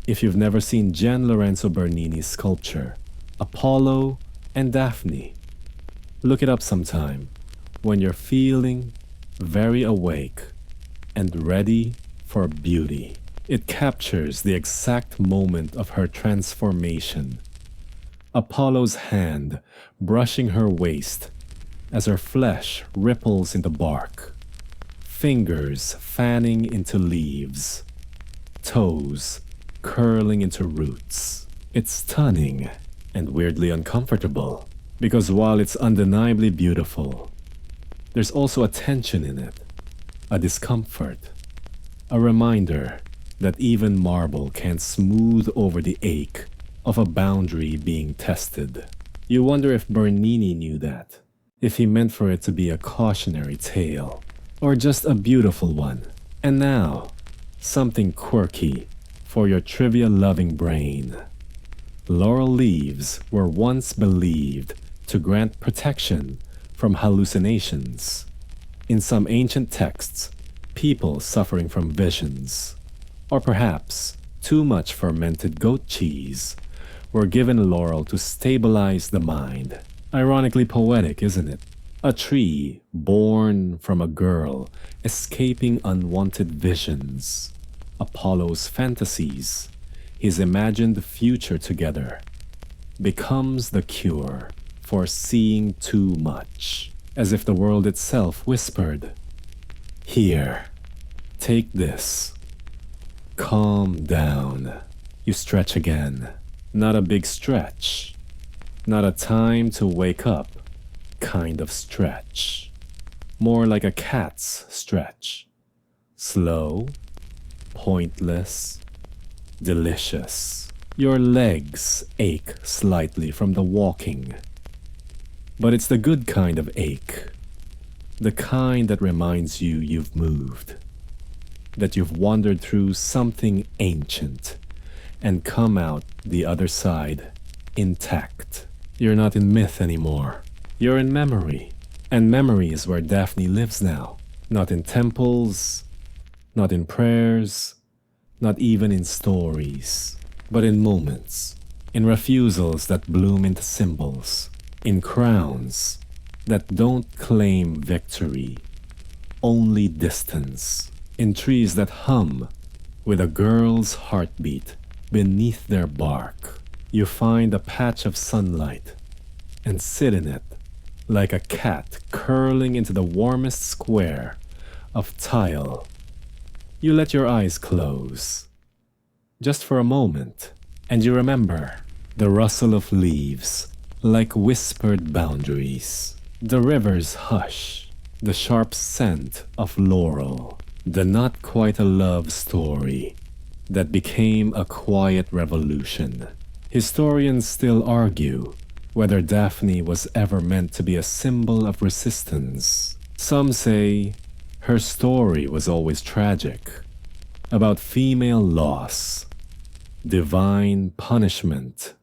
If you've never seen Gian Lorenzo Bernini's sculpture, Apollo and Daphne, look it up sometime when you're feeling very awake and ready for beauty. It captures the exact moment of her transformation. Apollo's hand brushing her waist as her flesh ripples in the bark, fingers fanning into leaves, toes curling into roots. It's stunning and weirdly uncomfortable, because while it's undeniably beautiful, there's also a tension in it, a discomfort, a reminder that even marble can't smooth over the ache of a boundary being tested. You wonder if Bernini knew that, if he meant for it to be a cautionary tale, or just a beautiful one. And now, something quirky for your trivia-loving brain. Laurel leaves were once believed to grant protection from hallucinations. In some ancient texts, people suffering from visions, or perhaps too much fermented goat cheese, were given laurel to stabilize the mind. Ironically poetic, isn't it? A tree born from a girl escaping unwanted visions, Apollo's fantasies, his imagined future together, becomes the cure for seeing too much, as if the world itself whispered, "Here, take this. Calm down." You stretch again. Not a big stretch. Not a time to wake up kind of stretch. More like a cat's stretch. Slow, pointless, delicious. Your legs ache slightly from the walking. But it's the good kind of ache. The kind that reminds you you've moved. That you've wandered through something ancient and come out the other side intact. You're not in myth anymore. You're in memory. And memory is where Daphne lives now. Not in temples, not in prayers, not even in stories, but in moments, in refusals that bloom into symbols, in crowns that don't claim victory, only distance, in trees that hum with a girl's heartbeat beneath their bark. You find a patch of sunlight and sit in it like a cat curling into the warmest square of tile. You let your eyes close, just for a moment, and you remember the rustle of leaves like whispered boundaries, the river's hush, the sharp scent of laurel, the not quite a love story that became a quiet revolution. Historians still argue whether Daphne was ever meant to be a symbol of resistance. Some say her story was always tragic, about female loss, divine punishment,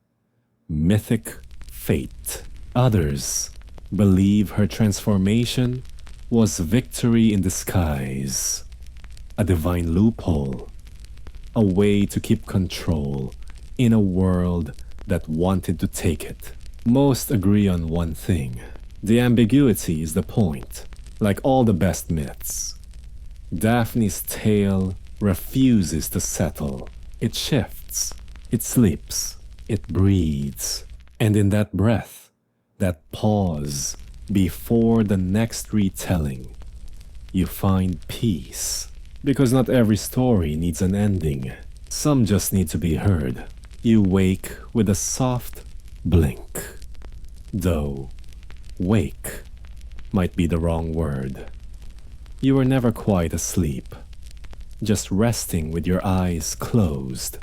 mythic fate. Others believe her transformation was victory in disguise, a divine loophole, a way to keep control in a world that wanted to take it. Most agree on one thing. The ambiguity is the point. Like all the best myths, Daphne's tale refuses to settle. It shifts, it sleeps, it breathes. And in that breath, that pause before the next retelling, you find peace. Because not every story needs an ending. Some just need to be heard. You wake with a soft blink. Though, wake might be the wrong word. You were never quite asleep, just resting with your eyes closed,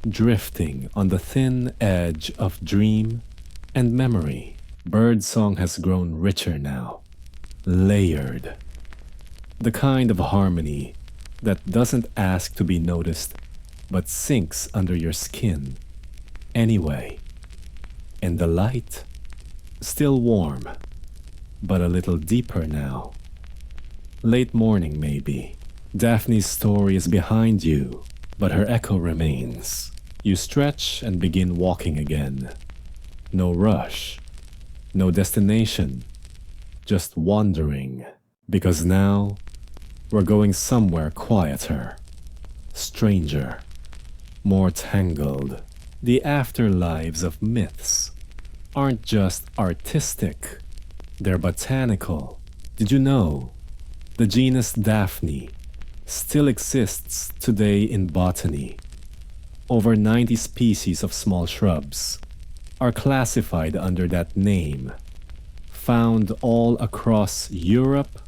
drifting on the thin edge of dream and memory. Birdsong has grown richer now, layered. The kind of harmony that doesn't ask to be noticed, but sinks under your skin anyway. And the light Still warm, but a little deeper now. Late morning, maybe. Daphne's story is behind you, but her echo remains. You stretch and begin walking again. No rush, no destination, just wandering. Because now, we're going somewhere quieter, stranger, more tangled. The afterlives of myths aren't just artistic, they're botanical. Did you know the genus Daphne still exists today in botany? Over 90 species of small shrubs are classified under that name, found all across Europe,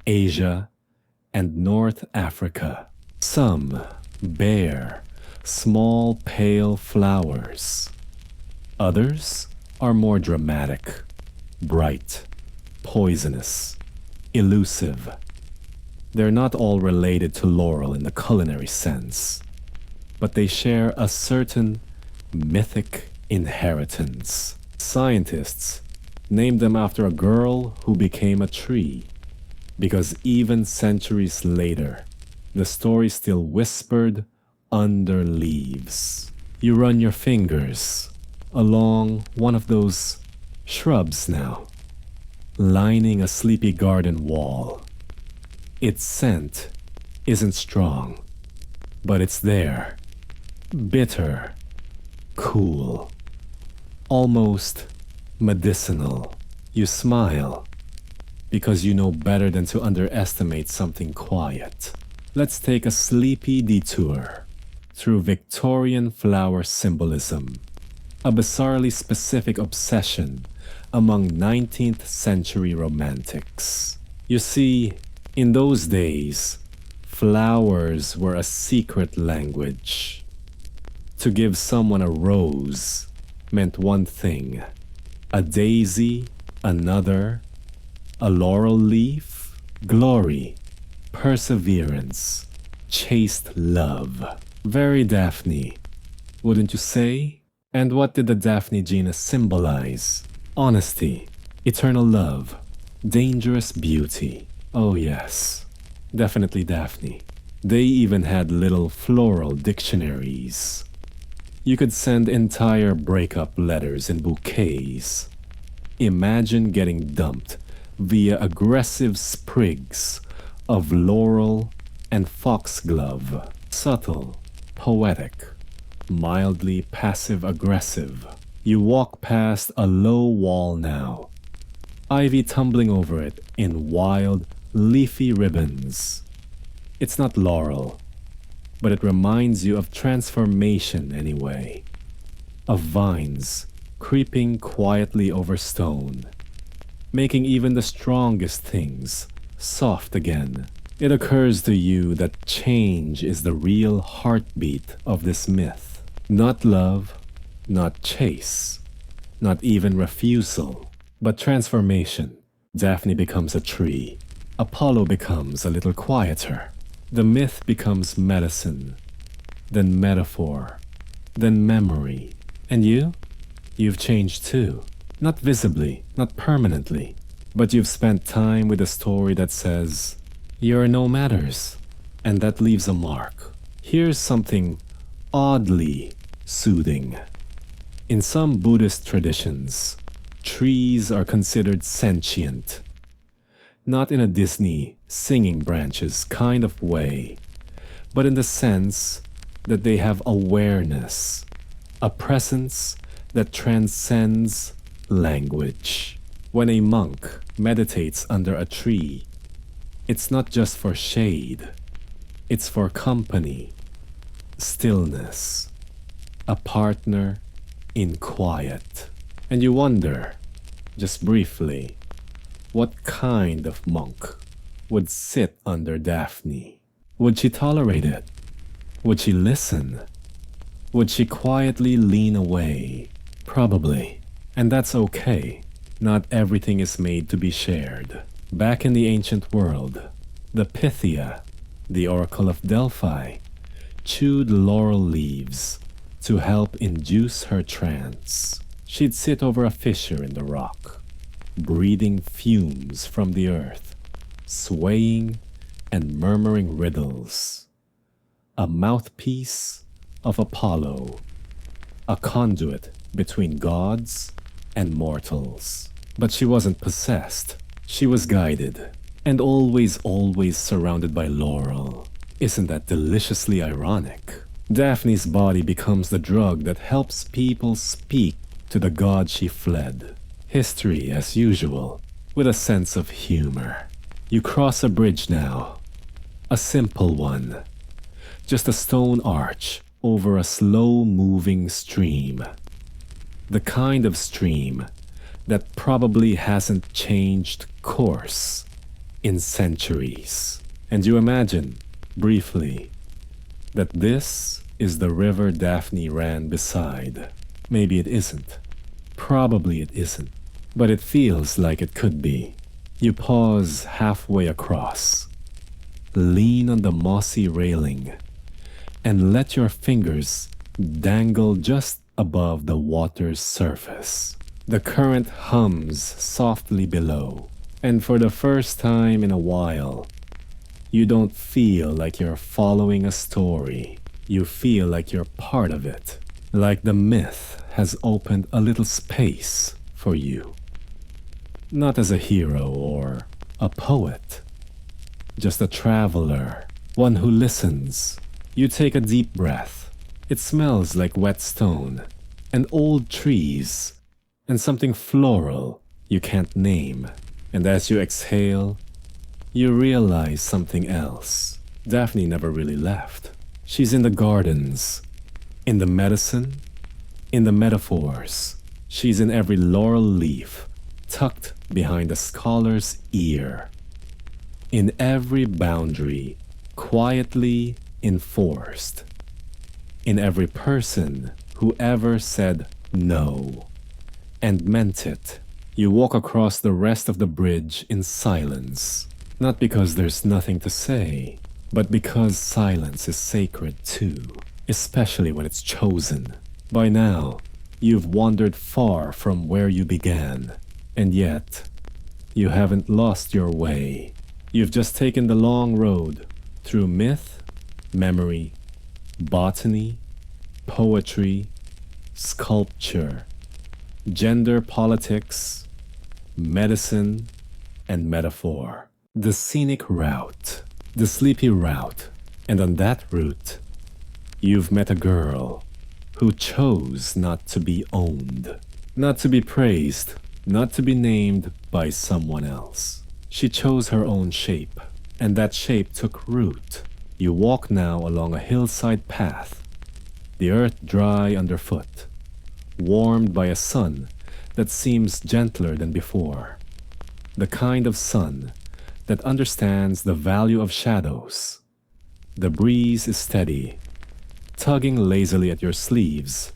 Asia, and North Africa. Some bear small pale flowers. Others are more dramatic, bright, poisonous, elusive. They're not all related to Laurel in the culinary sense, but they share a certain mythic inheritance. Scientists named them after a girl who became a tree, because even centuries later, the story still whispered under leaves. You run your fingers along one of those shrubs now, lining a sleepy garden wall. Its scent isn't strong, but it's there. Bitter, cool, almost medicinal. You smile because you know better than to underestimate something quiet. Let's take a sleepy detour through Victorian flower symbolism, a bizarrely specific obsession among 19th century romantics. You see, in those days, flowers were a secret language. To give someone a rose meant one thing, a daisy, another, a laurel leaf, glory, perseverance, chaste love. Very Daphne, wouldn't you say? And what did the Daphne genus symbolize? Honesty, eternal love, dangerous beauty. Oh yes, definitely Daphne. They even had little floral dictionaries. You could send entire breakup letters in bouquets. Imagine getting dumped via aggressive sprigs of laurel and foxglove. Subtle, poetic, mildly passive-aggressive. You walk past a low wall now, ivy tumbling over it in wild, leafy ribbons. It's not laurel, but it reminds you of transformation anyway. Of vines creeping quietly over stone, making even the strongest things soft again. It occurs to you that change is the real heartbeat of this myth. Not love, not chase, not even refusal, but transformation. Daphne becomes a tree. Apollo becomes a little quieter. The myth becomes medicine, then metaphor, then memory. And you? You've changed too. Not visibly, not permanently, but you've spent time with a story that says, "You're no matters," and that leaves a mark. Here's something oddly soothing. In some Buddhist traditions, trees are considered sentient. Not in a Disney singing branches kind of way, but in the sense that they have awareness, a presence that transcends language. When a monk meditates under a tree, it's not just for shade, it's for company, stillness, a partner in quiet. And you wonder, just briefly, what kind of monk would sit under Daphne? Would she tolerate it? Would she listen? Would she quietly lean away? Probably. And that's okay. Not everything is made to be shared. Back in the ancient world, the Pythia, the Oracle of Delphi, chewed laurel leaves to help induce her trance. She'd sit over a fissure in the rock, breathing fumes from the earth, swaying and murmuring riddles. A mouthpiece of Apollo, a conduit between gods and mortals. But she wasn't possessed. She was guided, and always surrounded by Laurel. Isn't that deliciously ironic? Daphne's body becomes the drug that helps people speak to the god she fled. History as usual, with a sense of humor. You cross a bridge now. A simple one. Just a stone arch over a slow-moving stream. The kind of stream that probably hasn't changed course in centuries. And you imagine, briefly, that this is the river Daphne ran beside. Maybe it isn't. Probably it isn't. But it feels like it could be. You pause halfway across, lean on the mossy railing, and let your fingers dangle just above the water's surface. The current hums softly below, and for the first time in a while, you don't feel like you're following a story. You feel like you're part of it, like the myth has opened a little space for you. Not as a hero or a poet, just a traveler, one who listens. You take a deep breath. It smells like wet stone and old trees and something floral you can't name. And as you exhale, you realize something else. Daphne never really left. She's in the gardens, in the medicine, in the metaphors. She's in every laurel leaf, tucked behind a scholar's ear. In every boundary, quietly enforced. In every person who ever said no and meant it. You walk across the rest of the bridge in silence, not because there's nothing to say, but because silence is sacred too, especially when it's chosen. By now, you've wandered far from where you began, and yet, you haven't lost your way. You've just taken the long road through myth, memory, botany, poetry, sculpture, gender politics, medicine, and metaphor. The scenic route, the sleepy route, and on that route, you've met a girl who chose not to be owned, not to be praised, not to be named by someone else. She chose her own shape, and that shape took root. You walk now along a hillside path, the earth dry underfoot, warmed by a sun that seems gentler than before. The kind of sun that understands the value of shadows. The breeze is steady, tugging lazily at your sleeves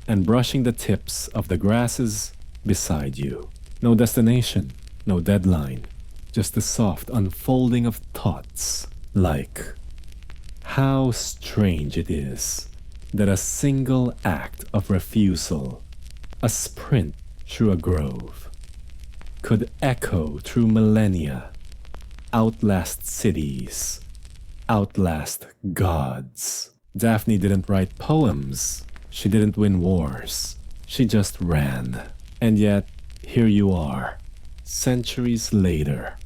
and brushing the tips of the grasses beside you. No destination, no deadline, just the soft unfolding of thoughts like, how strange it is that a single act of refusal, a sprint through a grove, could echo through millennia, outlast cities, outlast gods. Daphne didn't write poems. She didn't win wars. She just ran. And yet, here you are, centuries later,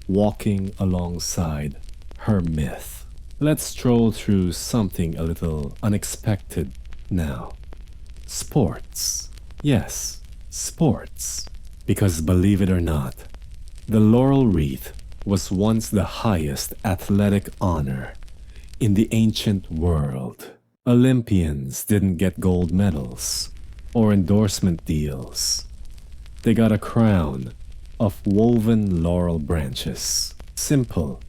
walking alongside her myth. Let's stroll through something a little unexpected now. Sports. Yes, sports. Because believe it or not, the laurel wreath was once the highest athletic honor in the ancient world. Olympians didn't get gold medals or endorsement deals. They got a crown of woven laurel branches. Simple,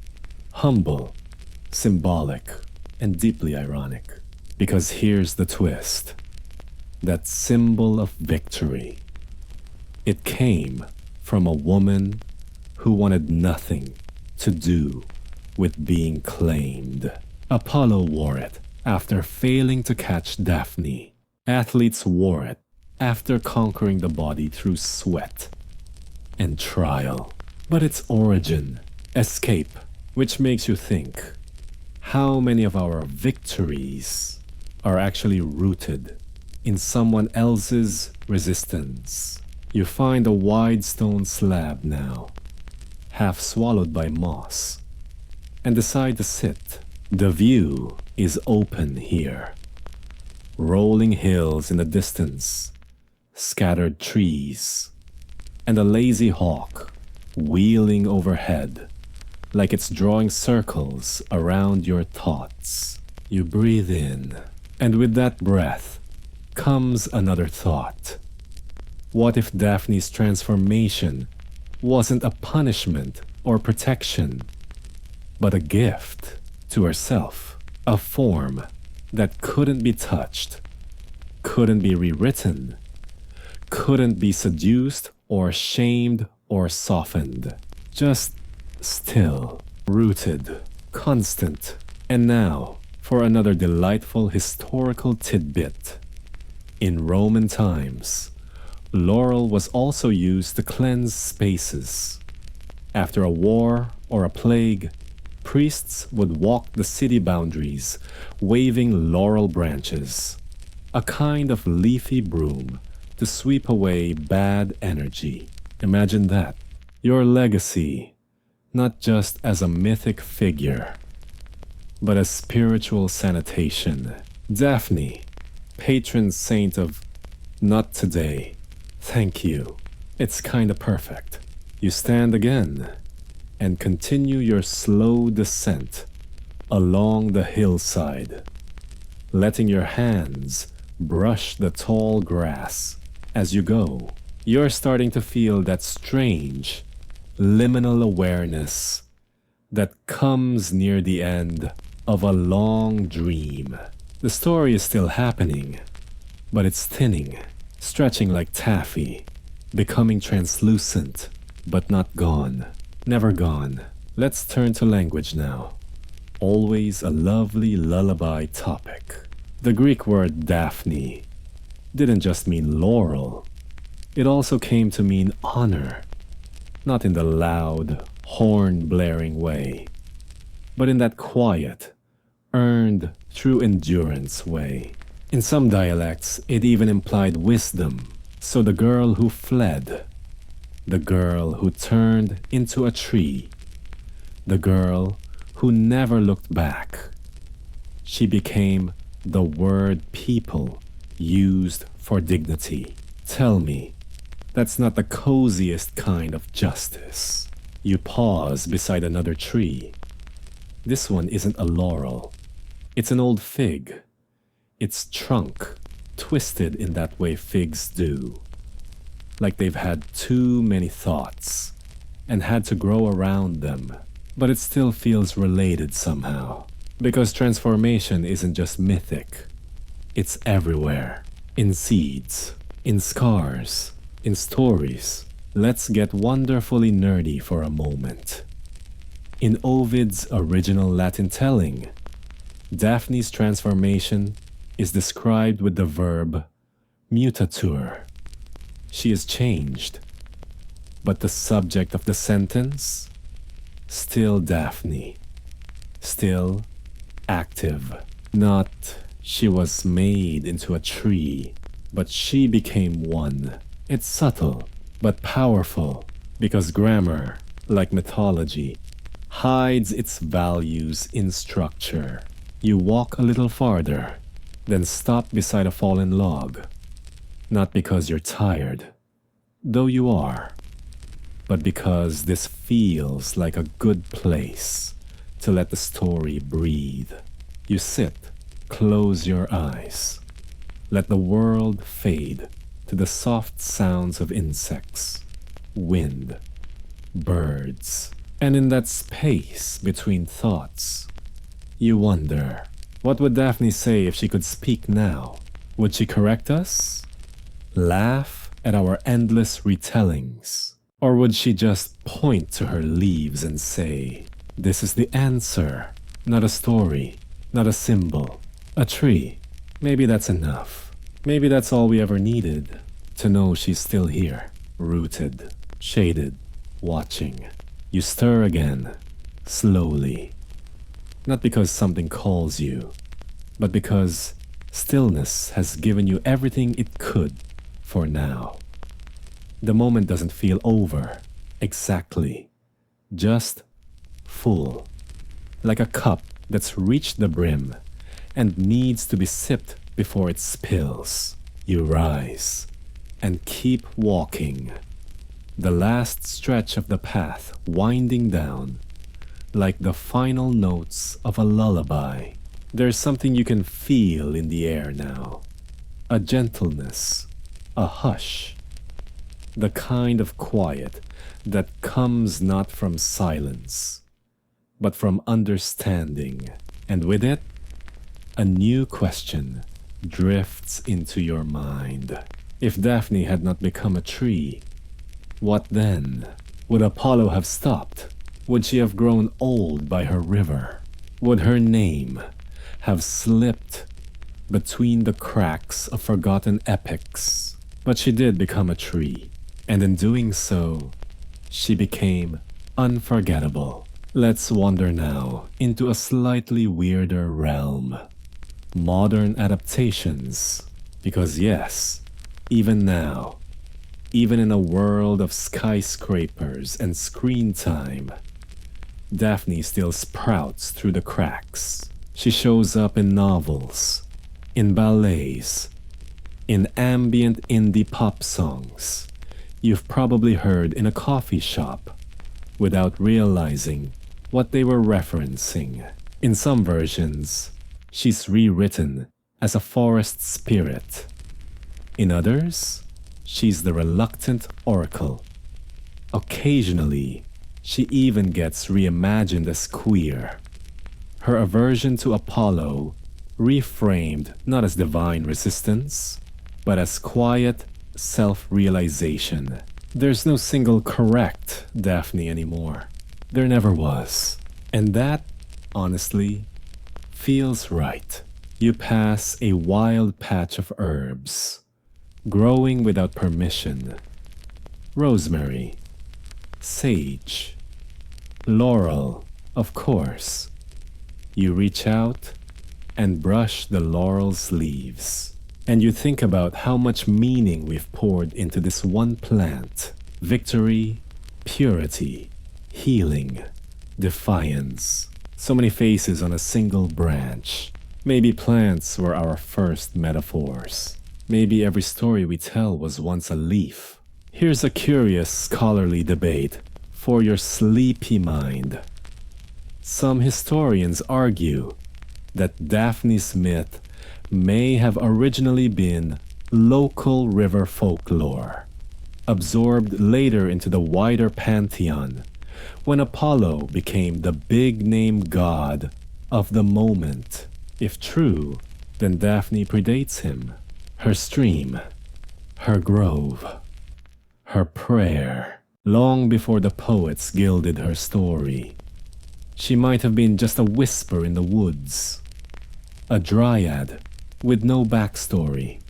humble, symbolic, and deeply ironic. Because here's the twist. That symbol of victory. It came from a woman who wanted nothing to do with being claimed. Apollo wore it after failing to catch Daphne. Athletes wore it after conquering the body through sweat and trial. But its origin, escape, which makes you think, how many of our victories are actually rooted in someone else's resistance? You find a wide stone slab now, half swallowed by moss, and decide to sit. The view is open here. Rolling hills in the distance, scattered trees, and a lazy hawk wheeling overhead like it's drawing circles around your thoughts. You breathe in, and with that breath comes another thought. What if Daphne's transformation wasn't a punishment or protection, but a gift to herself, a form that couldn't be touched, couldn't be rewritten, couldn't be seduced or shamed or softened, just still, rooted, constant. And now, for another delightful historical tidbit. In Roman times, laurel was also used to cleanse spaces. After a war or a plague, priests would walk the city boundaries, waving laurel branches, a kind of leafy broom to sweep away bad energy. Imagine that. Your legacy, not just as a mythic figure, but as spiritual sanitation. Daphne, patron saint of not today. Thank you. It's kinda perfect. You stand again and continue your slow descent along the hillside, letting your hands brush the tall grass as you go. You're starting to feel that strange, liminal awareness that comes near the end of a long dream. The story is still happening, but it's thinning, stretching like taffy, becoming translucent, but not gone. Never gone. Let's turn to language now. Always a lovely lullaby topic. The Greek word Daphne didn't just mean laurel. It also came to mean honor, not in the loud, horn-blaring way, but in that quiet, earned through endurance way. In some dialects, it even implied wisdom. So the girl who fled, the girl who turned into a tree, the girl who never looked back, she became the word people used for dignity. Tell me, that's not the coziest kind of justice. You pause beside another tree. This one isn't a laurel. It's an old fig. Its trunk twisted in that way figs do. Like they've had too many thoughts and had to grow around them. But it still feels related somehow. Because transformation isn't just mythic. It's everywhere. In seeds, in scars, in stories. Let's get wonderfully nerdy for a moment. In Ovid's original Latin telling, Daphne's transformation is described with the verb mutatur. She is changed. But the subject of the sentence? Still Daphne. Still active. Not she was made into a tree, but she became one. It's subtle, but powerful, because grammar, like mythology, hides its values in structure. You walk a little farther, then stop beside a fallen log. Not because you're tired, though you are, but because this feels like a good place to let the story breathe. You sit, close your eyes, let the world fade to the soft sounds of insects, wind, birds, and in that space between thoughts, you wonder, what would Daphne say if she could speak now? Would she correct us? Laugh at our endless retellings? Or would she just point to her leaves and say, this is the answer, not a story, not a symbol, a tree? Maybe that's enough. Maybe that's all we ever needed. To know she's still here, rooted, shaded, watching. You stir again, slowly. Not because something calls you, but because stillness has given you everything it could for now. The moment doesn't feel over, exactly. Just full. Like a cup that's reached the brim and needs to be sipped before it spills. You rise and keep walking. The last stretch of the path winding down, like the final notes of a lullaby. There's something you can feel in the air now. A gentleness, a hush. The kind of quiet that comes not from silence, but from understanding. And with it, a new question drifts into your mind. If Daphne had not become a tree, what then? Would Apollo have stopped? Would she have grown old by her river? Would her name have slipped between the cracks of forgotten epics? But she did become a tree, and in doing so, she became unforgettable. Let's wander now into a slightly weirder realm. Modern adaptations. Because yes, even now, even in a world of skyscrapers and screen time, Daphne still sprouts through the cracks. She shows up in novels, in ballets, in ambient indie pop songs you've probably heard in a coffee shop without realizing what they were referencing. In some versions, she's rewritten as a forest spirit. In others, she's the reluctant oracle. Occasionally, she even gets reimagined as queer. Her aversion to Apollo reframed not as divine resistance, but as quiet self-realization. There's no single correct Daphne anymore. There never was. And that, honestly, feels right. You pass a wild patch of herbs, growing without permission. Rosemary, sage, laurel, of course. You reach out and brush the laurel's leaves. And you think about how much meaning we've poured into this one plant. Victory, purity, healing, defiance. So many faces on a single branch. Maybe plants were our first metaphors. Maybe every story we tell was once a leaf. Here's a curious scholarly debate for your sleepy mind. Some historians argue that Daphne's myth may have originally been local river folklore, absorbed later into the wider pantheon when Apollo became the big-name god of the moment. If true, then Daphne predates him. Her stream, her grove, her prayer, long before the poets gilded her story. She might have been just a whisper in the woods, a dryad with no backstory,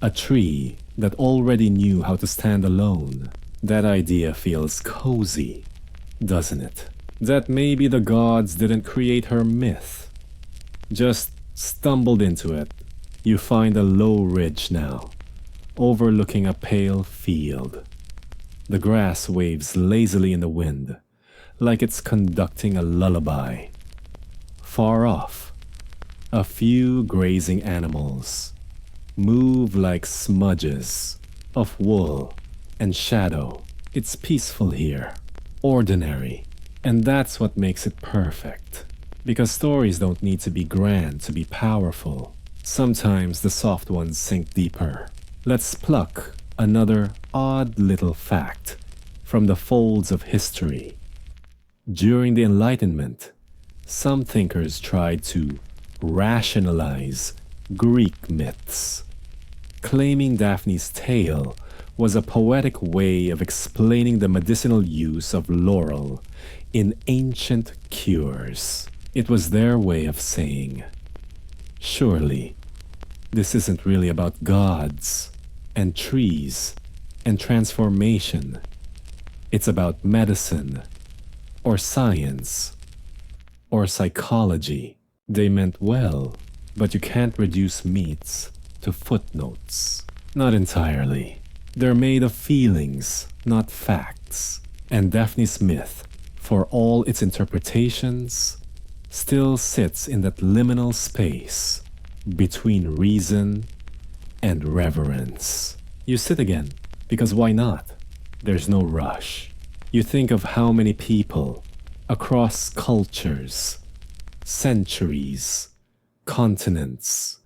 a tree that already knew how to stand alone. That idea feels cozy, doesn't it? That maybe the gods didn't create her myth, just stumbled into it. You find a low ridge now, overlooking a pale field. The grass waves lazily in the wind, like it's conducting a lullaby. Far off, a few grazing animals move like smudges of wool and shadow. It's peaceful here, ordinary, and that's what makes it perfect. Because stories don't need to be grand to be powerful. Sometimes the soft ones sink deeper. Let's pluck another odd little fact from the folds of history. During the Enlightenment, some thinkers tried to rationalize Greek myths, claiming Daphne's tale was a poetic way of explaining the medicinal use of laurel in ancient cures. It was their way of saying, surely, this isn't really about gods, and trees and transformation. It's about medicine or science or psychology. They meant well, but you can't reduce meats to footnotes. Not entirely. They're made of feelings, not facts. And Daphne's myth, for all its interpretations, still sits in that liminal space between reason and reverence. You sit again, because why not? There's no rush. You think of how many people, across cultures, centuries, continents,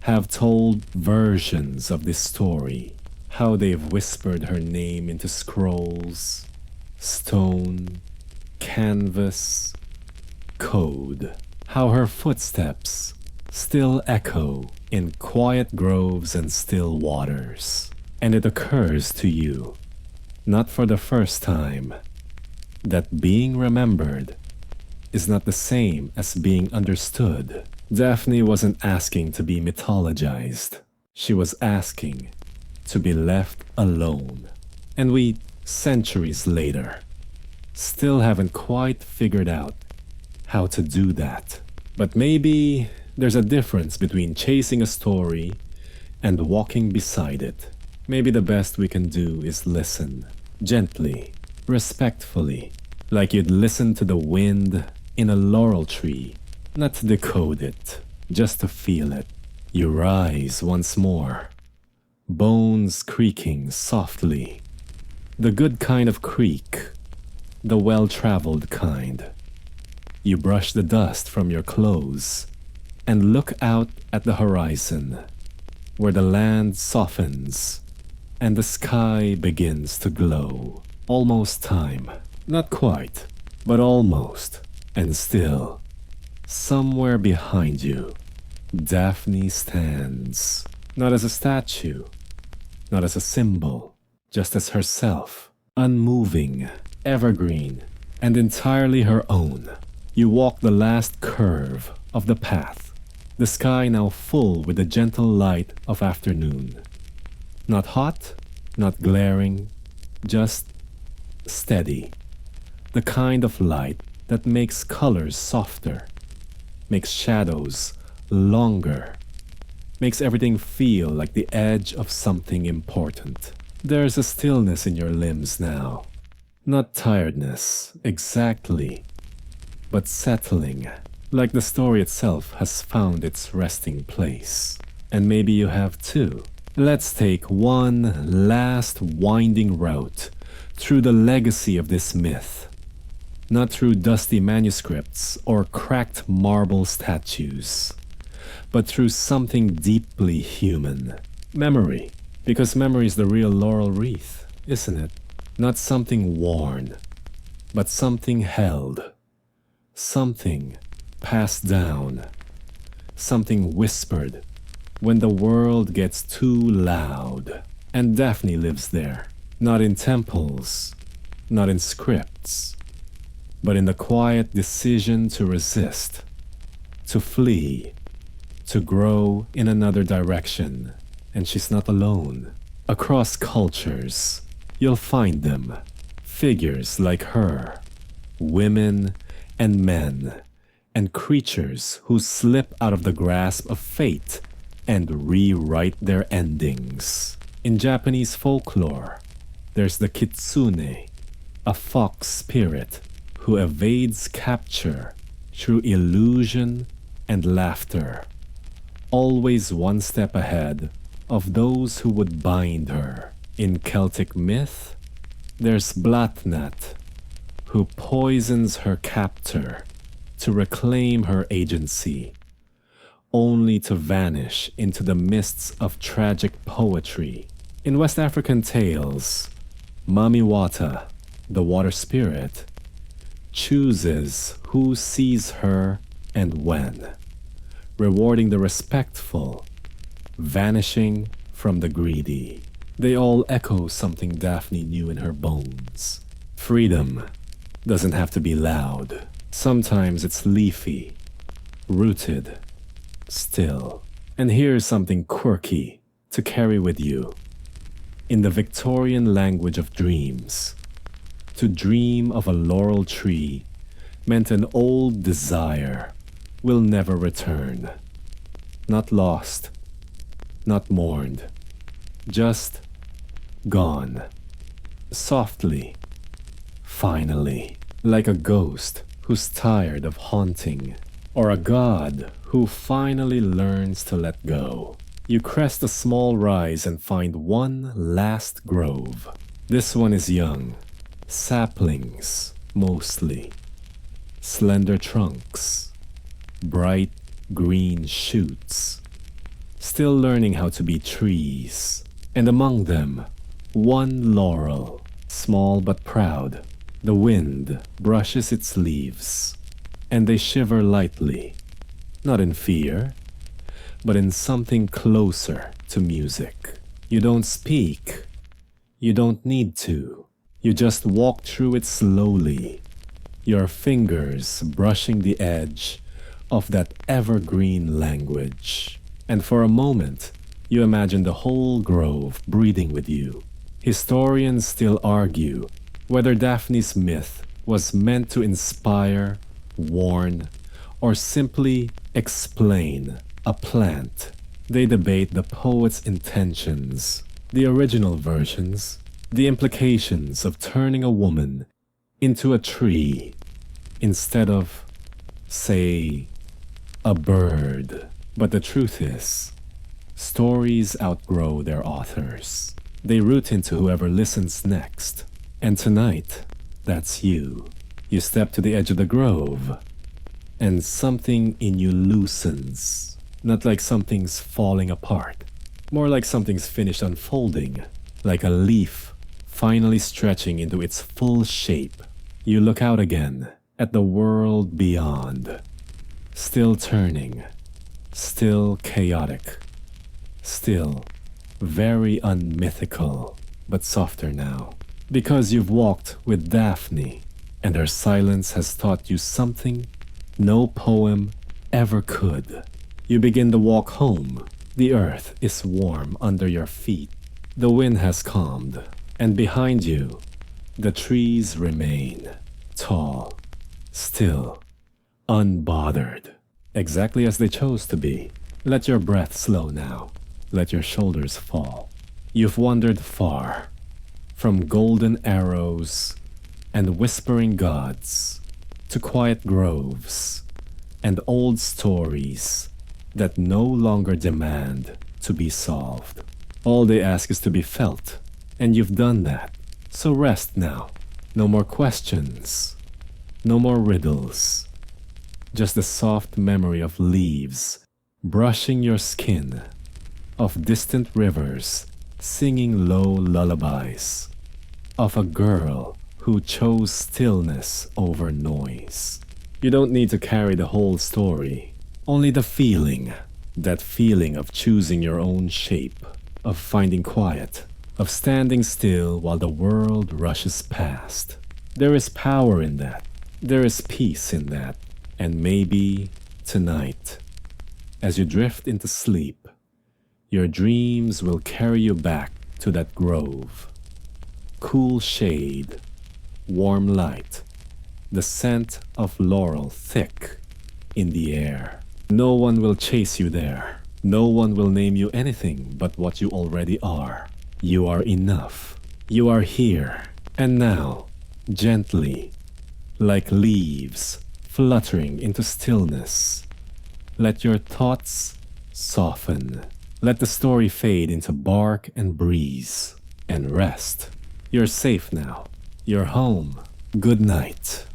have told versions of this story. How they've whispered her name into scrolls, stone, canvas, code. How her footsteps still echo in quiet groves and still waters. And it occurs to you, not for the first time, that being remembered is not the same as being understood. Daphne wasn't asking to be mythologized. She was asking to be left alone. And we, centuries later, still haven't quite figured out how to do that. But maybe there's a difference between chasing a story and walking beside it. Maybe the best we can do is listen, gently, respectfully, like you'd listen to the wind in a laurel tree, not to decode it, just to feel it. You rise once more, bones creaking softly. The good kind of creak, the well-traveled kind. You brush the dust from your clothes and look out at the horizon, where the land softens and the sky begins to glow. Almost time. Not quite, but almost. And still, somewhere behind you, Daphne stands. Not as a statue, not as a symbol, just as herself, unmoving, evergreen, and entirely her own. You walk the last curve of the path, the sky now full with the gentle light of afternoon. Not hot, not glaring, just steady. The kind of light that makes colors softer, makes shadows longer, makes everything feel like the edge of something important. There's a stillness in your limbs now. Not tiredness, exactly, but settling, like the story itself has found its resting place. And maybe you have too. Let's take one last winding route through the legacy of this myth. Not through dusty manuscripts or cracked marble statues, but through something deeply human. Memory, because memory is the real laurel wreath, isn't it? Not something worn, but something held. Something passed down. Something whispered when the world gets too loud. And Daphne lives there, not in temples, not in scripts, but in the quiet decision to resist, to flee, to grow in another direction. And she's not alone. Across cultures, you'll find them, figures like her, women and men, and creatures who slip out of the grasp of fate and rewrite their endings. In Japanese folklore, there's the kitsune, a fox spirit who evades capture through illusion and laughter, always one step ahead of those who would bind her. In Celtic myth, there's Blathnat, who poisons her captor to reclaim her agency, only to vanish into the mists of tragic poetry. In West African tales, Mamiwata, the water spirit, chooses who sees her and when, rewarding the respectful, vanishing from the greedy. They all echo something Daphne knew in her bones. Freedom doesn't have to be loud. Sometimes it's leafy, rooted, still. And here's something quirky to carry with you. in the Victorian language of dreams. To dream of a laurel tree meant an old desire will never return. Not lost, not mourned, just gone. Softly, finally, like a ghost who's tired of haunting, or a god who finally learns to let go. You crest a small rise and find one last grove. This one is young, saplings mostly, slender trunks, bright green shoots, still learning how to be trees. And among them, one laurel, small but proud. The wind brushes its leaves, and they shiver lightly, not in fear, but in something closer to music. You don't speak. You don't need to. You just walk through it slowly, your fingers brushing the edge of that evergreen language. And for a moment, you imagine the whole grove breathing with you. Historians still argue whether Daphne's myth was meant to inspire, warn, or simply explain a plant. They debate the poet's intentions, the original versions, the implications of turning a woman into a tree instead of, say, a bird. But the truth is, stories outgrow their authors. They root into whoever listens next. And tonight, that's you. You step to the edge of the grove, and something in you loosens. Not like something's falling apart, more like something's finished unfolding, like a leaf finally stretching into its full shape. You look out again at the world beyond, still turning, still chaotic, still very unmythical, but softer now. Because you've walked with Daphne, and her silence has taught you something no poem ever could. You begin to walk home. The earth is warm under your feet. The wind has calmed, and behind you, the trees remain, tall, still, unbothered, exactly as they chose to be. Let your breath slow now. Let your shoulders fall. You've wandered far, from golden arrows and whispering gods to quiet groves and old stories that no longer demand to be solved. All they ask is to be felt, and you've done that. So rest now. No more questions, no more riddles, just the soft memory of leaves brushing your skin, of distant rivers singing low lullabies, of a girl who chose stillness over noise. You don't need to carry the whole story, only the feeling, that feeling of choosing your own shape, of finding quiet, of standing still while the world rushes past. There is power in that, there is peace in that, and maybe tonight, as you drift into sleep, your dreams will carry you back to that grove. Cool shade, warm light, the scent of laurel thick in the air. No one will chase you there. No one will name you anything but what you already are. You are enough. You are here. And now, gently, like leaves fluttering into stillness, let your thoughts soften. Let the story fade into bark and breeze, and rest. You're safe now. You're home. Good night.